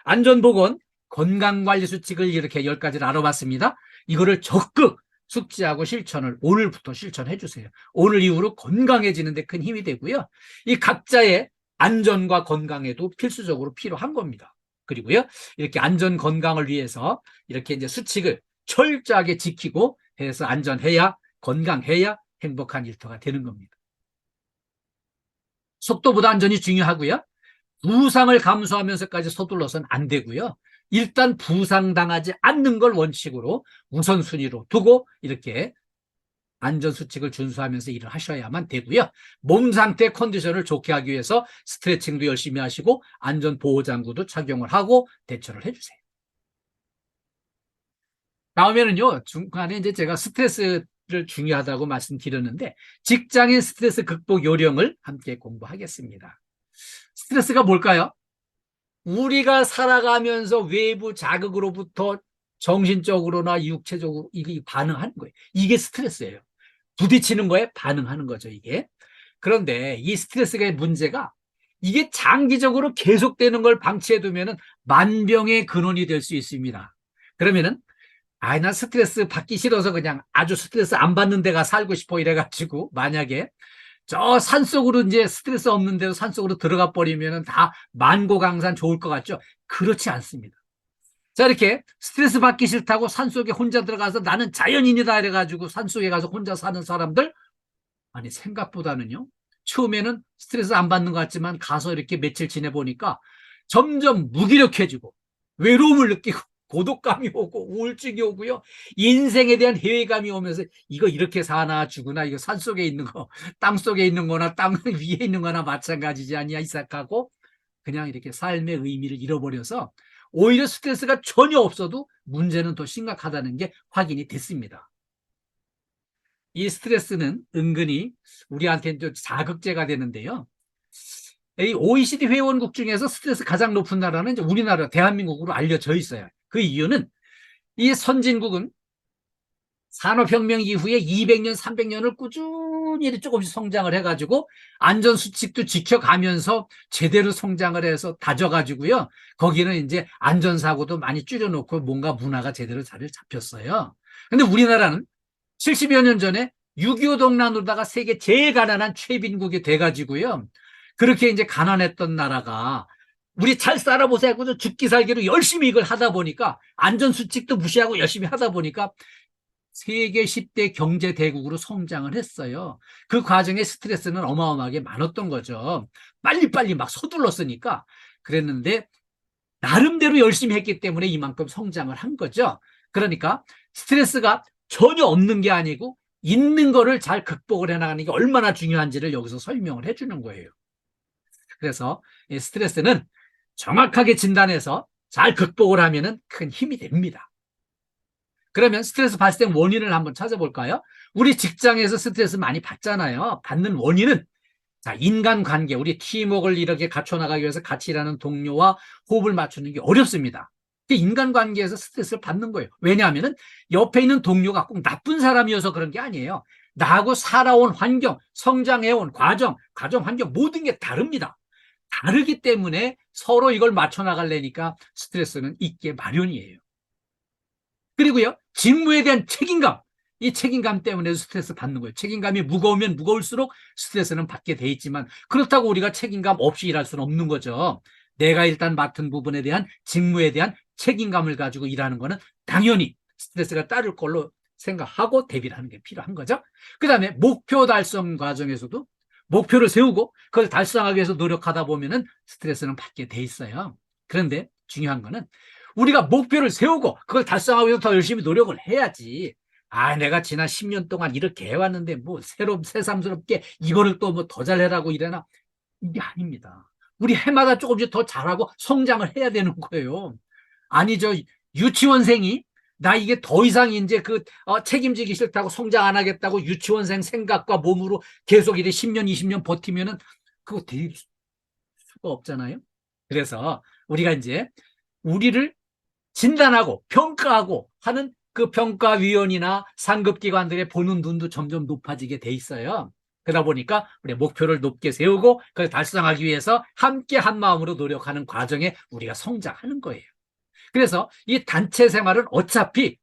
안전보건 건강관리 수칙을 이렇게 10가지를 알아봤습니다. 이거를 적극 숙지하고 실천을 오늘부터 실천해 주세요. 오늘 이후로 건강해지는 데 큰 힘이 되고요. 이 각자의 안전과 건강에도 필수적으로 필요한 겁니다. 그리고요, 이렇게 안전 건강을 위해서 이렇게 이제 수칙을 철저하게 지키고 해서 안전해야, 건강해야 행복한 일터가 되는 겁니다. 속도보다 안전이 중요하고요. 부상을 감수하면서까지 서둘러서는 안 되고요. 일단 부상당하지 않는 걸 원칙으로 우선순위로 두고 이렇게 안전수칙을 준수하면서 일을 하셔야만 되고요. 몸 상태 컨디션을 좋게 하기 위해서 스트레칭도 열심히 하시고 안전보호장구도 착용을 하고 대처를 해주세요. 다음에는요, 중간에 이제 제가 스트레스를 중요하다고 말씀드렸는데 직장인 스트레스 극복 요령을 함께 공부하겠습니다. 스트레스가 뭘까요? 우리가 살아가면서 외부 자극으로부터 정신적으로나 육체적으로 이게 반응하는 거예요. 이게 스트레스예요. 부딪히는 거에 반응하는 거죠, 이게. 그런데 이 스트레스의 문제가 이게 장기적으로 계속되는 걸 방치해두면 만병의 근원이 될 수 있습니다. 그러면은 나 스트레스 받기 싫어서 그냥 아주 스트레스 안 받는 데가 살고 싶어 이래가지고 만약에 저 산속으로 이제 스트레스 없는 데로 산속으로 들어가 버리면 다 만고강산 좋을 것 같죠? 그렇지 않습니다. 자, 이렇게 스트레스 받기 싫다고 산속에 혼자 들어가서 나는 자연인이다 이래가지고 산속에 가서 혼자 사는 사람들, 아니 생각보다는요, 처음에는 스트레스 안 받는 것 같지만 가서 이렇게 며칠 지내보니까 점점 무기력해지고 외로움을 느끼고 고독감이 오고 우울증이 오고요. 인생에 대한 회의감이 오면서 이거 이렇게 사나 죽으나 이거 산속에 있는 거 땅속에 있는 거나 땅 위에 있는 거나 마찬가지지 않냐 이삭하고 그냥 이렇게 삶의 의미를 잃어버려서 오히려 스트레스가 전혀 없어도 문제는 더 심각하다는 게 확인이 됐습니다. 이 스트레스는 은근히 우리한테는 좀 자극제가 되는데요. 이 OECD 회원국 중에서 스트레스 가장 높은 나라는 이제 우리나라 대한민국으로 알려져 있어요. 그 이유는 이 선진국은 산업혁명 이후에 200년, 300년을 꾸준히 조금씩 성장을 해가지고 안전수칙도 지켜가면서 제대로 성장을 해서 다져가지고요. 거기는 이제 안전사고도 많이 줄여놓고 뭔가 문화가 제대로 자리를 잡혔어요. 근데 우리나라는 70여 년 전에 6.25 동란으로다가 세계 제일 가난한 최빈국이 돼가지고요. 그렇게 이제 가난했던 나라가 우리 잘 살아보자고 죽기 살기로 열심히 이걸 하다 보니까 안전수칙도 무시하고 열심히 하다 보니까 세계 10대 경제대국으로 성장을 했어요. 그 과정에 스트레스는 어마어마하게 많았던 거죠. 빨리빨리 막 서둘렀으니까 그랬는데 나름대로 열심히 했기 때문에 이만큼 성장을 한 거죠. 그러니까 스트레스가 전혀 없는 게 아니고 있는 거를 잘 극복을 해나가는 게 얼마나 중요한지를 여기서 설명을 해주는 거예요. 그래서 이 스트레스는 정확하게 진단해서 잘 극복을 하면 큰 힘이 됩니다. 그러면 스트레스 발생 원인을 한번 찾아볼까요? 우리 직장에서 스트레스 많이 받잖아요. 받는 원인은 자, 인간관계, 우리 팀워크를 이렇게 갖춰나가기 위해서 같이 일하는 동료와 호흡을 맞추는 게 어렵습니다. 인간관계에서 스트레스를 받는 거예요. 왜냐하면 옆에 있는 동료가 꼭 나쁜 사람이어서 그런 게 아니에요. 나하고 살아온 환경, 성장해온 과정 환경 모든 게 다릅니다. 다르기 때문에 서로 이걸 맞춰 나가려니까 스트레스는 있게 마련이에요. 그리고요, 직무에 대한 책임감, 이 책임감 때문에 스트레스 받는 거예요. 책임감이 무거우면 무거울수록 스트레스는 받게 돼 있지만 그렇다고 우리가 책임감 없이 일할 수는 없는 거죠. 내가 일단 맡은 부분에 대한 직무에 대한 책임감을 가지고 일하는 거는 당연히 스트레스가 따를 걸로 생각하고 대비를 하는 게 필요한 거죠. 그 다음에 목표 달성 과정에서도 목표를 세우고 그걸 달성하기 위해서 노력하다 보면은 스트레스는 받게 돼 있어요. 그런데 중요한 거는 우리가 목표를 세우고 그걸 달성하기 위해서 더 열심히 노력을 해야지. 아, 내가 지난 10년 동안 이렇게 해왔는데 뭐 새삼스럽게 이거를 또 뭐 더 잘해라고 이래나. 이게 아닙니다. 우리 해마다 조금씩 더 잘하고 성장을 해야 되는 거예요. 아니, 유치원생이 나 이게 더 이상 이제 책임지기 싫다고 성장 안 하겠다고 유치원생 생각과 몸으로 계속 이래 10년, 20년 버티면은 그거 될 수가 없잖아요. 그래서 우리가 이제 우리를 진단하고 평가하고 하는 그 평가위원이나 상급기관들의 보는 눈도 점점 높아지게 돼 있어요. 그러다 보니까 우리 목표를 높게 세우고 그걸 달성하기 위해서 함께 한 마음으로 노력하는 과정에 우리가 성장하는 거예요. 그래서 이 단체 생활은 어차피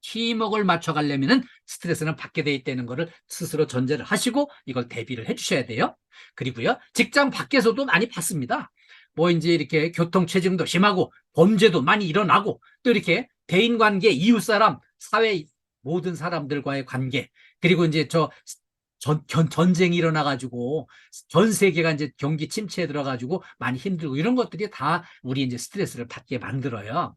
팀워크를 맞춰가려면 스트레스는 받게 돼 있다는 것을 스스로 전제를 하시고 이걸 대비를 해주셔야 돼요. 그리고요, 직장 밖에서도 많이 받습니다. 뭐 이제 이렇게 교통체증도 심하고 범죄도 많이 일어나고 또 이렇게 대인관계, 이웃사람, 사회 모든 사람들과의 관계, 그리고 이제 전쟁이 일어나가지고 전 세계가 이제 경기 침체에 들어가지고 많이 힘들고 이런 것들이 다 우리 이제 스트레스를 받게 만들어요.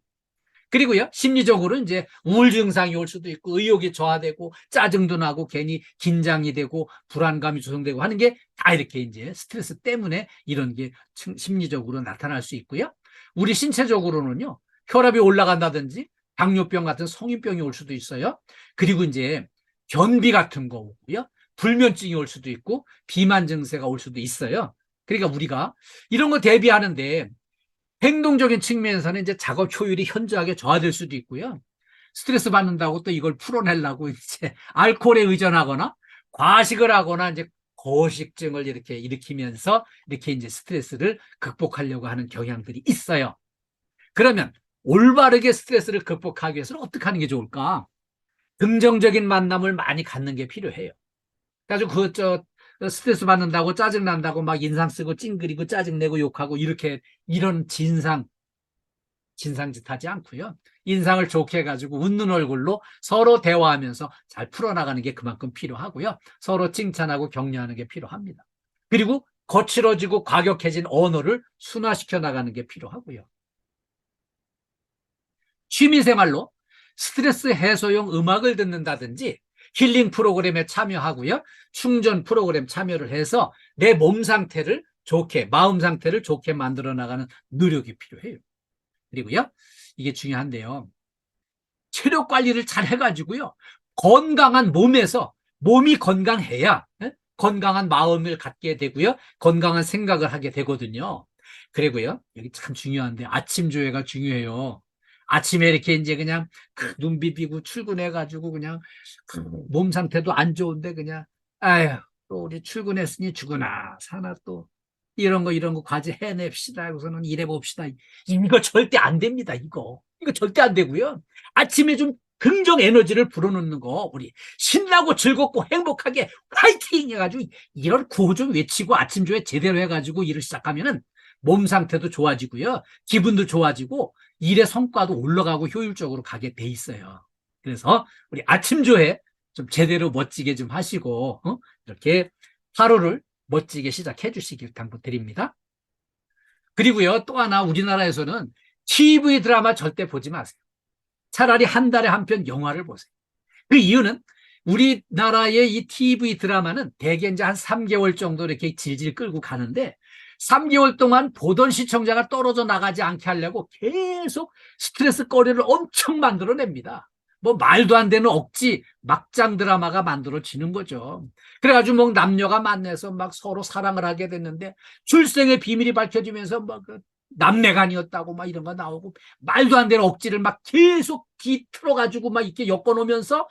그리고요, 심리적으로 이제 우울 증상이 올 수도 있고 의욕이 저하되고 짜증도 나고 괜히 긴장이 되고 불안감이 조성되고 하는 게 다 이렇게 이제 스트레스 때문에 이런 게 심리적으로 나타날 수 있고요. 우리 신체적으로는요, 혈압이 올라간다든지 당뇨병 같은 성인병이 올 수도 있어요. 그리고 이제 변비 같은 거 오고요. 불면증이 올 수도 있고 비만 증세가 올 수도 있어요. 그러니까 우리가 이런 거 대비하는데 행동적인 측면에서는 이제 작업 효율이 현저하게 저하될 수도 있고요. 스트레스 받는다고 또 이걸 풀어내려고 이제 알코올에 의존하거나 과식을 하거나 이제 거식증을 이렇게 일으키면서 이렇게 이제 스트레스를 극복하려고 하는 경향들이 있어요. 그러면 올바르게 스트레스를 극복하기 위해서는 어떻게 하는 게 좋을까? 긍정적인 만남을 많이 갖는 게 필요해요. 그래가지고 스트레스 받는다고 짜증난다고 막 인상 쓰고 찡그리고 짜증내고 욕하고 이런 진상짓 하지 않고요. 인상을 좋게 해가지고 웃는 얼굴로 서로 대화하면서 잘 풀어나가는 게 그만큼 필요하고요. 서로 칭찬하고 격려하는 게 필요합니다. 그리고 거칠어지고 과격해진 언어를 순화시켜 나가는 게 필요하고요. 취미생활로 스트레스 해소용 음악을 듣는다든지 힐링 프로그램에 참여하고요. 충전 프로그램 참여를 해서 내 몸 상태를 좋게, 마음 상태를 좋게 만들어 나가는 노력이 필요해요. 그리고요, 이게 중요한데요. 체력 관리를 잘 해가지고요. 건강한 몸에서 몸이 건강해야 건강한 마음을 갖게 되고요. 건강한 생각을 하게 되거든요. 그리고요, 여기 참 중요한데 아침 조회가 중요해요. 아침에 이렇게 이제 그냥 눈 비비고 출근해가지고 그냥 몸 상태도 안 좋은데 그냥 아휴 또 우리 출근했으니 죽으나 사나 또 이런 거 과제 해냅시다. 그래서는 일해봅시다. 이거 절대 안 됩니다. 이거 절대 안 되고요. 아침에 좀 긍정 에너지를 불어넣는 거 우리 신나고 즐겁고 행복하게 화이팅 해가지고 이런 구호 좀 외치고 아침 조회 제대로 해가지고 일을 시작하면은 몸 상태도 좋아지고요. 기분도 좋아지고 일의 성과도 올라가고 효율적으로 가게 돼 있어요. 그래서 우리 아침 조회 좀 제대로 멋지게 좀 하시고 이렇게 하루를 멋지게 시작해 주시길 당부드립니다. 그리고요, 또 하나 우리나라에서는 TV 드라마 절대 보지 마세요. 차라리 한 달에 한 편 영화를 보세요. 그 이유는 우리나라의 이 TV 드라마는 대개 이제 한 3개월 정도 이렇게 질질 끌고 가는데 3개월 동안 보던 시청자가 떨어져 나가지 않게 하려고 계속 스트레스 거리를 엄청 만들어냅니다. 뭐 말도 안 되는 억지 막장 드라마가 만들어지는 거죠. 그래가지고 뭐 남녀가 만나서 막 서로 사랑을 하게 됐는데 출생의 비밀이 밝혀지면서 막 남매간이었다고 막 이런 거 나오고 말도 안 되는 억지를 막 계속 뒤틀어가지고 막 이렇게 엮어놓으면서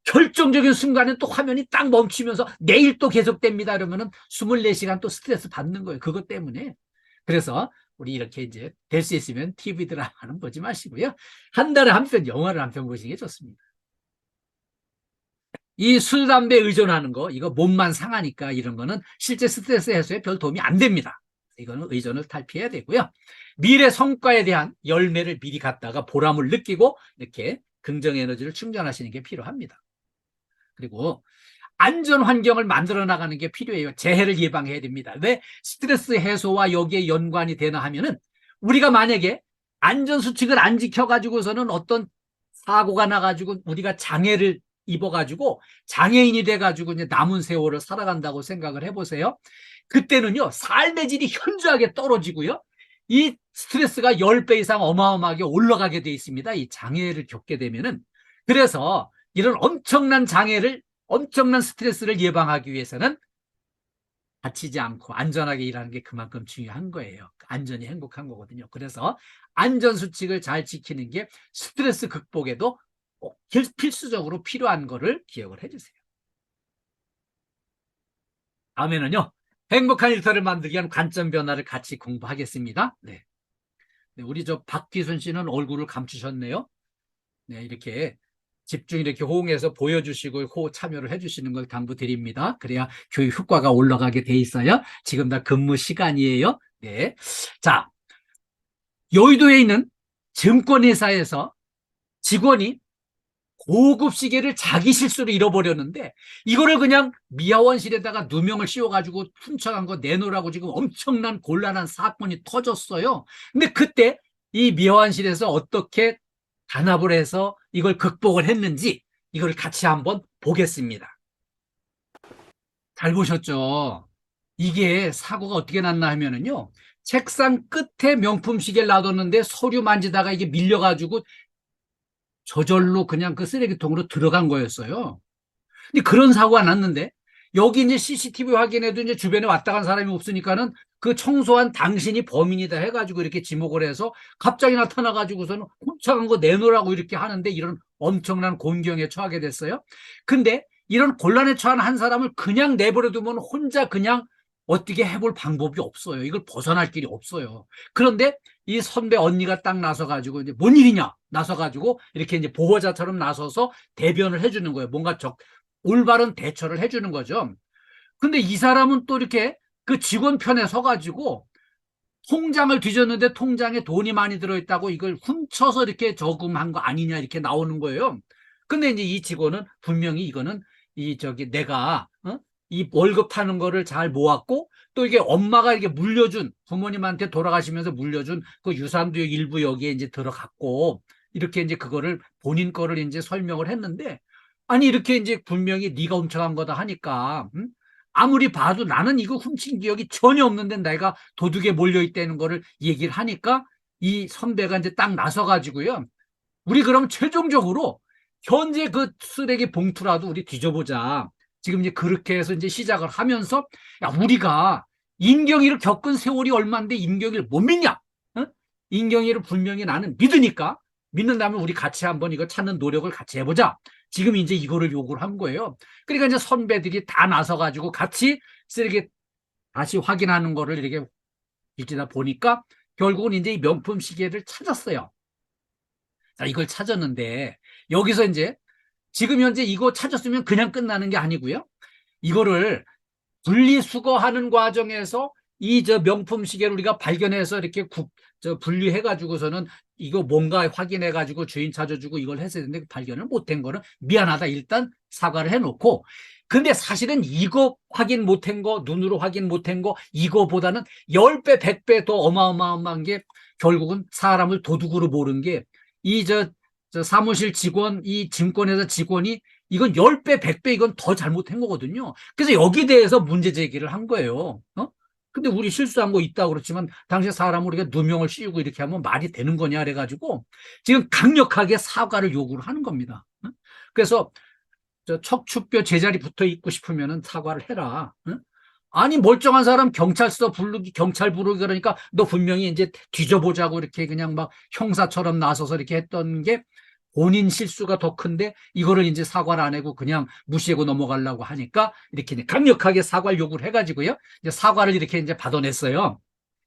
결정적인 순간에 또 화면이 딱 멈추면서 내일 또 계속됩니다. 이러면은 24시간 또 스트레스 받는 거예요. 그것 때문에. 그래서 우리 이렇게 이제 될 수 있으면 TV 드라마는 보지 마시고요. 한 달에 한 편 영화를 한 편 보시는 게 좋습니다. 이 술, 담배 의존하는 거 이거 몸만 상하니까 이런 거는 실제 스트레스 해소에 별 도움이 안 됩니다. 이거는 의존을 탈피해야 되고요. 미래 성과에 대한 열매를 미리 갖다가 보람을 느끼고 이렇게 긍정 에너지를 충전하시는 게 필요합니다. 그리고 안전 환경을 만들어 나가는 게 필요해요. 재해를 예방해야 됩니다. 왜 스트레스 해소와 여기에 연관이 되나 하면은 우리가 만약에 안전 수칙을 안 지켜가지고서는 어떤 사고가 나가지고 우리가 장애를 입어가지고 장애인이 돼가지고 이제 남은 세월을 살아간다고 생각을 해보세요. 그때는요, 삶의 질이 현저하게 떨어지고요. 이 스트레스가 10배 이상 어마어마하게 올라가게 돼 있습니다. 이 장애를 겪게 되면은. 그래서 이런 엄청난 장애를, 엄청난 스트레스를 예방하기 위해서는 다치지 않고 안전하게 일하는 게 그만큼 중요한 거예요. 안전이 행복한 거거든요. 그래서 안전수칙을 잘 지키는 게 스트레스 극복에도 필수적으로 필요한 거를 기억을 해주세요. 다음에는요, 행복한 일터를 만들기 위한 관점 변화를 같이 공부하겠습니다. 네. 우리 저 박기순 씨는 얼굴을 감추셨네요. 네, 이렇게 집중 이렇게 호응해서 보여주시고 참여를 해주시는 걸 당부드립니다. 그래야 교육 효과가 올라가게 돼 있어요. 지금 다 근무 시간이에요. 네. 자, 여의도에 있는 증권회사에서 직원이 고급 시계를 자기 실수로 잃어버렸는데 이거를 그냥 미화원실에다가 누명을 씌워가지고 훔쳐간 거 내놓으라고 지금 엄청난 곤란한 사건이 터졌어요. 근데 그때 이 미화원실에서 어떻게 단합을 해서 이걸 극복을 했는지 이걸 같이 한번 보겠습니다. 잘 보셨죠? 이게 사고가 어떻게 났나 하면은요, 책상 끝에 명품 시계를 놔뒀는데 서류 만지다가 이게 밀려가지고 저절로 그냥 그 쓰레기통으로 들어간 거였어요. 근데 그런 사고가 났는데 여기 이제 CCTV 확인해도 이제 주변에 왔다 간 사람이 없으니까는 그 청소한 당신이 범인이다 해가지고 이렇게 지목을 해서 갑자기 나타나가지고서는 훔쳐간 거 내놓으라고 이렇게 하는데 이런 엄청난 곤경에 처하게 됐어요. 근데 이런 곤란에 처한 한 사람을 그냥 내버려 두면 혼자 그냥 어떻게 해볼 방법이 없어요. 이걸 벗어날 길이 없어요. 그런데 이 선배 언니가 딱 나서가지고 이제 뭔 일이냐 나서가지고 이렇게 이제 보호자처럼 나서서 대변을 해주는 거예요. 뭔가 올바른 대처를 해주는 거죠. 근데 이 사람은 또 이렇게 그 직원 편에 서가지고 통장을 뒤졌는데 통장에 돈이 많이 들어있다고 이걸 훔쳐서 이렇게 저금한 거 아니냐 이렇게 나오는 거예요. 근데 이제 이 직원은 분명히 이거는 내가 이 월급 타는 거를 잘 모았고 또 이게 엄마가 이렇게 물려준 부모님한테 돌아가시면서 물려준 그 유산도 일부 여기에 이제 들어갔고 이렇게 이제 그거를 본인 거를 이제 설명을 했는데 아니 이렇게 이제 분명히 네가 훔쳐간 거다 하니까 아무리 봐도 나는 이거 훔친 기억이 전혀 없는데 내가 도둑에 몰려 있다는 거를 얘기를 하니까 이 선배가 이제 딱 나서가지고요. 우리 그럼 최종적으로 현재 그 쓰레기 봉투라도 우리 뒤져보자. 지금 이제 그렇게 해서 이제 시작을 하면서 야 우리가 인경이를 겪은 세월이 얼마인데 인경이를 못 믿냐? 인경이를 분명히 나는 믿으니까 믿는다면 우리 같이 한번 이거 찾는 노력을 같이 해보자. 지금 이제 이거를 요구를 한 거예요. 그러니까 이제 선배들이 다 나서가지고 같이 쓰레기 다시 확인하는 거를 이렇게 뒤지다 보니까 결국은 이제 이 명품 시계를 찾았어요. 자, 이걸 찾았는데 여기서 이제 지금 현재 이거 찾았으면 그냥 끝나는 게 아니고요. 이거를 분리수거하는 과정에서 이 명품 시계를 우리가 발견해서 이렇게 분리해가지고서는 이거 뭔가 확인해가지고 주인 찾아주고 이걸 했어야 되는데 발견을 못한 거는 미안하다 일단 사과를 해놓고 근데 사실은 이거 확인 못한 거 눈으로 확인 못한 거 이거보다는 10배 100배 더 어마어마한 게 결국은 사람을 도둑으로 모른 게 이 사무실 직원 이 증권회사 직원이 이건 10배 100배 이건 더 잘못한 거거든요. 그래서 여기에 대해서 문제 제기를 한 거예요. 근데 우리 실수한 거 있다고 그렇지만 당시 사람 우리가 누명을 씌우고 이렇게 하면 말이 되는 거냐 그래가지고 지금 강력하게 사과를 요구를 하는 겁니다. 그래서 척추뼈 제자리 붙어 있고 싶으면 사과를 해라. 아니 멀쩡한 사람 경찰서 부르기 경찰 부르기 그러니까 너 분명히 이제 뒤져보자고 이렇게 그냥 막 형사처럼 나서서 이렇게 했던 게 본인 실수가 더 큰데 이거를 이제 사과를 안 하고 그냥 무시하고 넘어가려고 하니까 이렇게 강력하게 사과를 요구를 해가지고요. 이제 사과를 이렇게 이제 받아냈어요.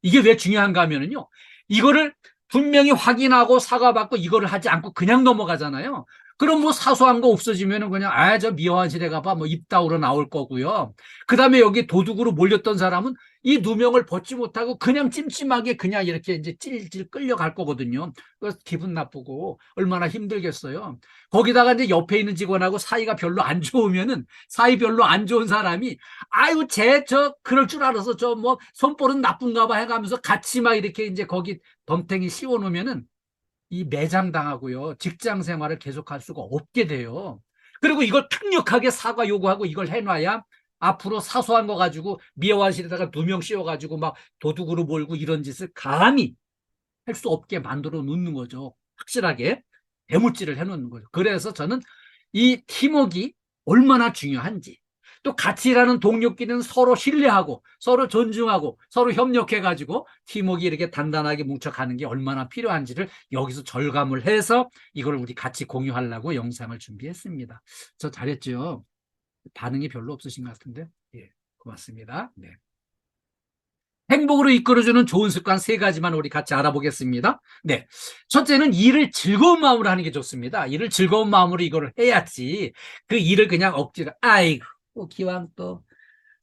이게 왜 중요한가 하면은요. 이거를 분명히 확인하고 사과받고 이거를 하지 않고 그냥 넘어가잖아요. 그럼 뭐 사소한 거 없어지면은 그냥 저 미화실에 가봐 뭐 입다우로 나올 거고요. 그다음에 여기 도둑으로 몰렸던 사람은 이 누명을 벗지 못하고 그냥 찜찜하게 그냥 이렇게 이제 찔찔 끌려갈 거거든요. 그래서 기분 나쁘고 얼마나 힘들겠어요. 거기다가 이제 옆에 있는 직원하고 사이가 별로 안 좋으면은 사이 별로 안 좋은 사람이 아유 저 그럴 줄 알아서 저 뭐 손볼은 나쁜가 봐 해가면서 같이 막 이렇게 이제 거기 덤탱이 씌워 놓으면은 이 매장당하고요. 직장 생활을 계속할 수가 없게 돼요. 그리고 이걸 강력하게 사과 요구하고 이걸 해놔야 앞으로 사소한 거 가지고 미화실에다가 누명 씌워가지고 막 도둑으로 몰고 이런 짓을 감히 할 수 없게 만들어 놓는 거죠. 확실하게 대물질을 해놓는 거죠. 그래서 저는 이 팀워크가 얼마나 중요한지 또 같이 일하는 동료끼리는 서로 신뢰하고 서로 존중하고 서로 협력해가지고 팀워크가 이렇게 단단하게 뭉쳐가는 게 얼마나 필요한지를 여기서 절감을 해서 이걸 우리 같이 공유하려고 영상을 준비했습니다. 저 잘했죠? 반응이 별로 없으신 것 같은데 예, 고맙습니다. 네. 행복으로 이끌어주는 좋은 습관 3가지만 우리 같이 알아보겠습니다. 네. 첫째는 일을 즐거운 마음으로 하는 게 좋습니다. 일을 즐거운 마음으로 이거를 해야지 그 일을 그냥 억지로 아이고 기왕 또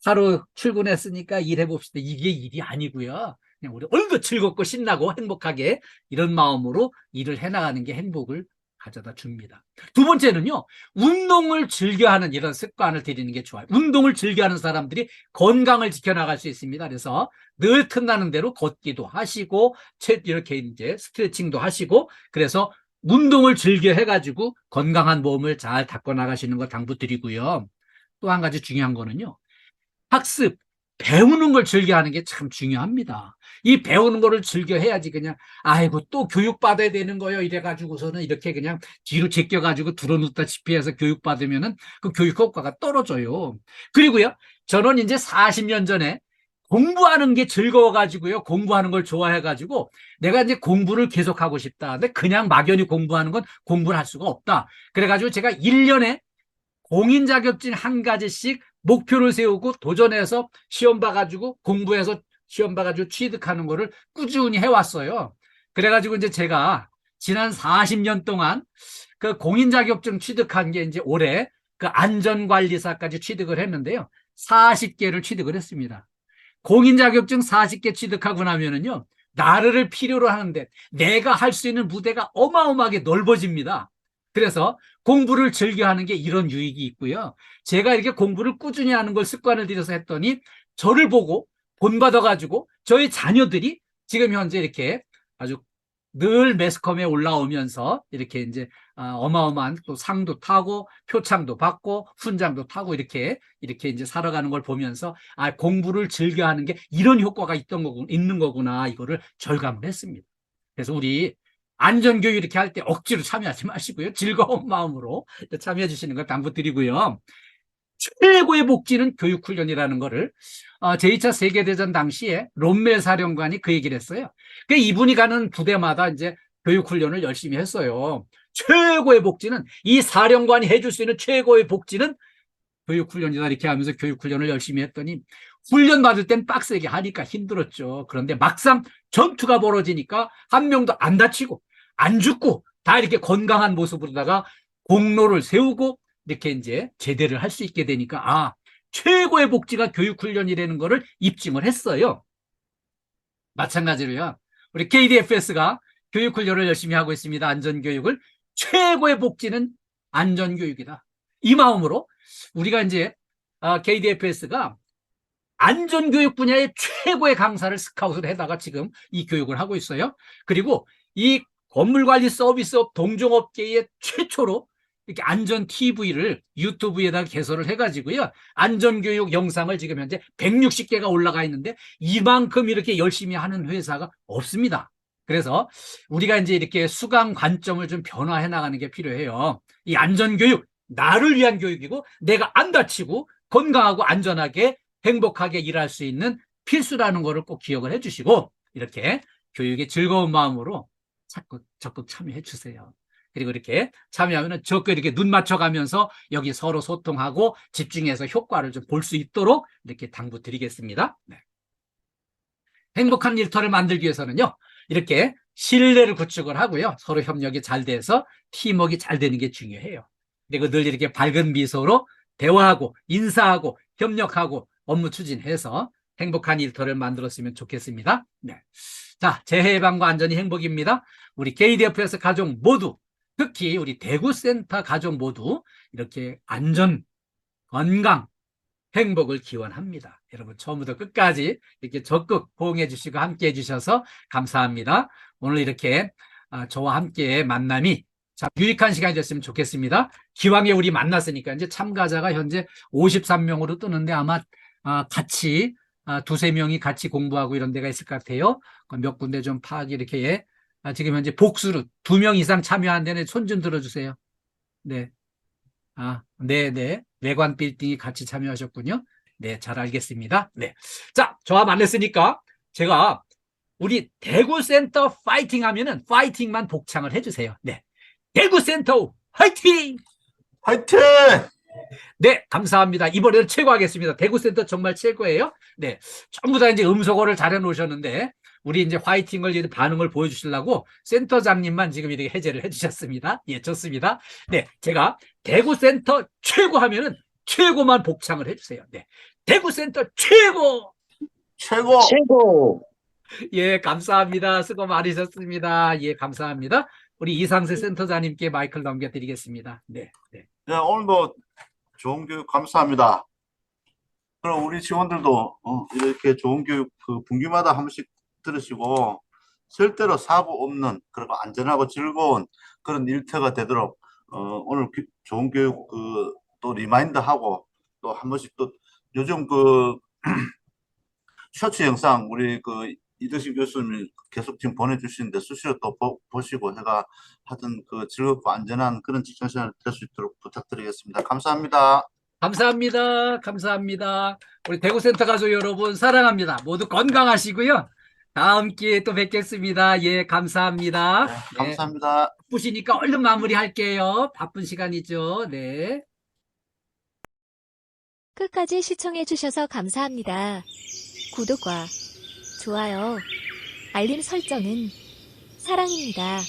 하루 출근했으니까 일해봅시다. 이게 일이 아니고요. 그냥 우리 오늘도 즐겁고 신나고 행복하게 이런 마음으로 일을 해나가는 게 행복을 가져다 줍니다. 두 번째는요, 운동을 즐겨하는 이런 습관을 들이는 게 좋아요. 운동을 즐겨하는 사람들이 건강을 지켜나갈 수 있습니다. 그래서 늘 틈나는 대로 걷기도 하시고, 이렇게 이제 스트레칭도 하시고, 그래서 운동을 즐겨 해가지고 건강한 몸을 잘 닦아 나가시는 거 당부드리고요. 또 한 가지 중요한 거는요, 학습, 배우는 걸 즐겨하는 게 참 중요합니다. 이 배우는 거를 즐겨 해야지 그냥 아이고 또 교육받아야 되는 거예요 이래가지고서는 이렇게 그냥 뒤로 제껴가지고 들어눕다시피 해서 교육받으면은 그 교육 효과가 떨어져요. 그리고요, 저는 이제 40년 전에 공부하는 게 즐거워가지고요, 공부하는 걸 좋아해가지고 내가 이제 공부를 계속하고 싶다. 근데 그냥 막연히 공부하는 건 공부를 할 수가 없다. 그래가지고 제가 1년에 공인 자격증 1가지씩 목표를 세우고 도전해서 시험 봐가지고 공부해서 시험 봐가지고 취득하는 거를 꾸준히 해왔어요. 그래가지고 이제 제가 지난 40년 동안 그 공인 자격증 취득한 게 이제 올해 그 안전관리사까지 취득을 했는데요. 40개를 취득을 했습니다. 공인 자격증 40개 취득하고 나면은요, 나를 필요로 하는데 내가 할 수 있는 무대가 어마어마하게 넓어집니다. 그래서 공부를 즐겨하는 게 이런 유익이 있고요. 제가 이렇게 공부를 꾸준히 하는 걸 습관을 들여서 했더니 저를 보고 본받아가지고 저희 자녀들이 지금 현재 이렇게 아주 늘 매스컴에 올라오면서 이렇게 이제 어마어마한 또 상도 타고 표창도 받고 훈장도 타고 이렇게 이제 살아가는 걸 보면서 공부를 즐겨하는 게 이런 효과가 있는 거구나 이거를 절감을 했습니다. 그래서 우리 안전교육 이렇게 할 때 억지로 참여하지 마시고요. 즐거운 마음으로 참여해 주시는 걸 당부드리고요. 최고의 복지는 교육훈련이라는 거를 제2차 세계대전 당시에 롬멜 사령관이 그 얘기를 했어요. 이분이 가는 부대마다 이제 교육훈련을 열심히 했어요. 최고의 복지는 이 사령관이 해줄 수 있는 최고의 복지는 교육훈련이다 이렇게 하면서 교육훈련을 열심히 했더니 훈련 받을 땐 빡세게 하니까 힘들었죠. 그런데 막상 전투가 벌어지니까 한 명도 안 다치고 안 죽고 다 이렇게 건강한 모습으로다가 공로를 세우고 이렇게 이제 제대를 할 수 있게 되니까 최고의 복지가 교육훈련이라는 거를 입증을 했어요. 마찬가지로요, 우리 KDFS가 교육훈련을 열심히 하고 있습니다. 안전교육을. 최고의 복지는 안전교육이다. 이 마음으로 우리가 이제 KDFS가 안전교육 분야의 최고의 강사를 스카웃을 해다가 지금 이 교육을 하고 있어요. 그리고 이 건물관리 서비스업 동종업계의 최초로 이렇게 안전 TV를 유튜브에다가 개설을 해가지고요, 안전교육 영상을 지금 현재 160개가 올라가 있는데 이만큼 이렇게 열심히 하는 회사가 없습니다. 그래서 우리가 이제 이렇게 수강 관점을 좀 변화해 나가는 게 필요해요. 이 안전교육, 나를 위한 교육이고 내가 안 다치고 건강하고 안전하게 행복하게 일할 수 있는 필수라는 거를 꼭 기억을 해주시고 이렇게 교육에 즐거운 마음으로 적극 참여해 주세요. 그리고 이렇게 참여하면 적극 이렇게 눈 맞춰가면서 여기 서로 소통하고 집중해서 효과를 좀 볼 수 있도록 이렇게 당부드리겠습니다. 네. 행복한 일터를 만들기 위해서는요, 이렇게 신뢰를 구축을 하고요. 서로 협력이 잘 돼서 팀워크가 잘 되는 게 중요해요. 그리고 늘 이렇게 밝은 미소로 대화하고 인사하고 협력하고 업무 추진해서 행복한 일터를 만들었으면 좋겠습니다. 네. 자, 재해 예방과 안전이 행복입니다. 우리 KDFS 가족 모두, 특히 우리 대구센터 가족 모두 이렇게 안전, 건강, 행복을 기원합니다. 여러분 처음부터 끝까지 이렇게 적극 호응해 주시고 함께 해주셔서 감사합니다. 오늘 이렇게 저와 함께 만남이 참 유익한 시간이 됐으면 좋겠습니다. 기왕에 우리 만났으니까 이제 참가자가 현재 53명으로 뜨는데 아마 같이 두세 명이 같이 공부하고 이런 데가 있을 것 같아요. 몇 군데 좀 파악이 이렇게 지금 현재 복수로 2명 이상 참여한 데는 손 좀 들어주세요. 네. 네. 외관 빌딩이 같이 참여하셨군요. 네, 잘 알겠습니다. 네. 자, 저와 만났으니까 제가 우리 대구센터 파이팅 하면은 파이팅만 복창을 해주세요. 네. 대구센터 화이팅! 화이팅! 네, 감사합니다. 이번에는 최고 하겠습니다. 대구센터 정말 최고예요. 네. 전부 다 이제 음소거를 잘 해놓으셨는데, 우리 이제 화이팅을 이제 반응을 보여주시려고 센터장님만 지금 이렇게 해제를 해주셨습니다. 예, 좋습니다. 네. 제가 대구센터 최고 하면은 최고만 복창을 해주세요. 네. 대구센터 최고! 최고! 최고! 예, 감사합니다. 수고 많으셨습니다. 예, 감사합니다. 우리 이상세 센터장님께 마이크를 넘겨드리겠습니다. 네. 네, 오늘도 좋은 교육 감사합니다. 그럼 우리 직원들도 이렇게 좋은 교육 분기마다 한 번씩 들으시고 절대로 사고 없는 그리고 안전하고 즐거운 그런 일터가 되도록 오늘 좋은 교육 또 리마인드하고 또 한 번씩 또 요즘 쇼츠 영상 우리 이덕신 교수님이 계속 지금 보내주시는데 수시로 또 보시고 해가 하여튼 즐겁고 안전한 그런 직장생활 될 수 있도록 부탁드리겠습니다. 감사합니다. 감사합니다. 우리 대구센터 가족 여러분 사랑합니다. 모두 건강하시고요. 다음 기회에 또 뵙겠습니다. 예, 감사합니다. 네, 감사합니다. 바쁘시니까 얼른 마무리할게요. 바쁜 시간이죠. 네. 끝까지 시청해주셔서 감사합니다. 구독과 좋아요, 알림 설정은 사랑입니다.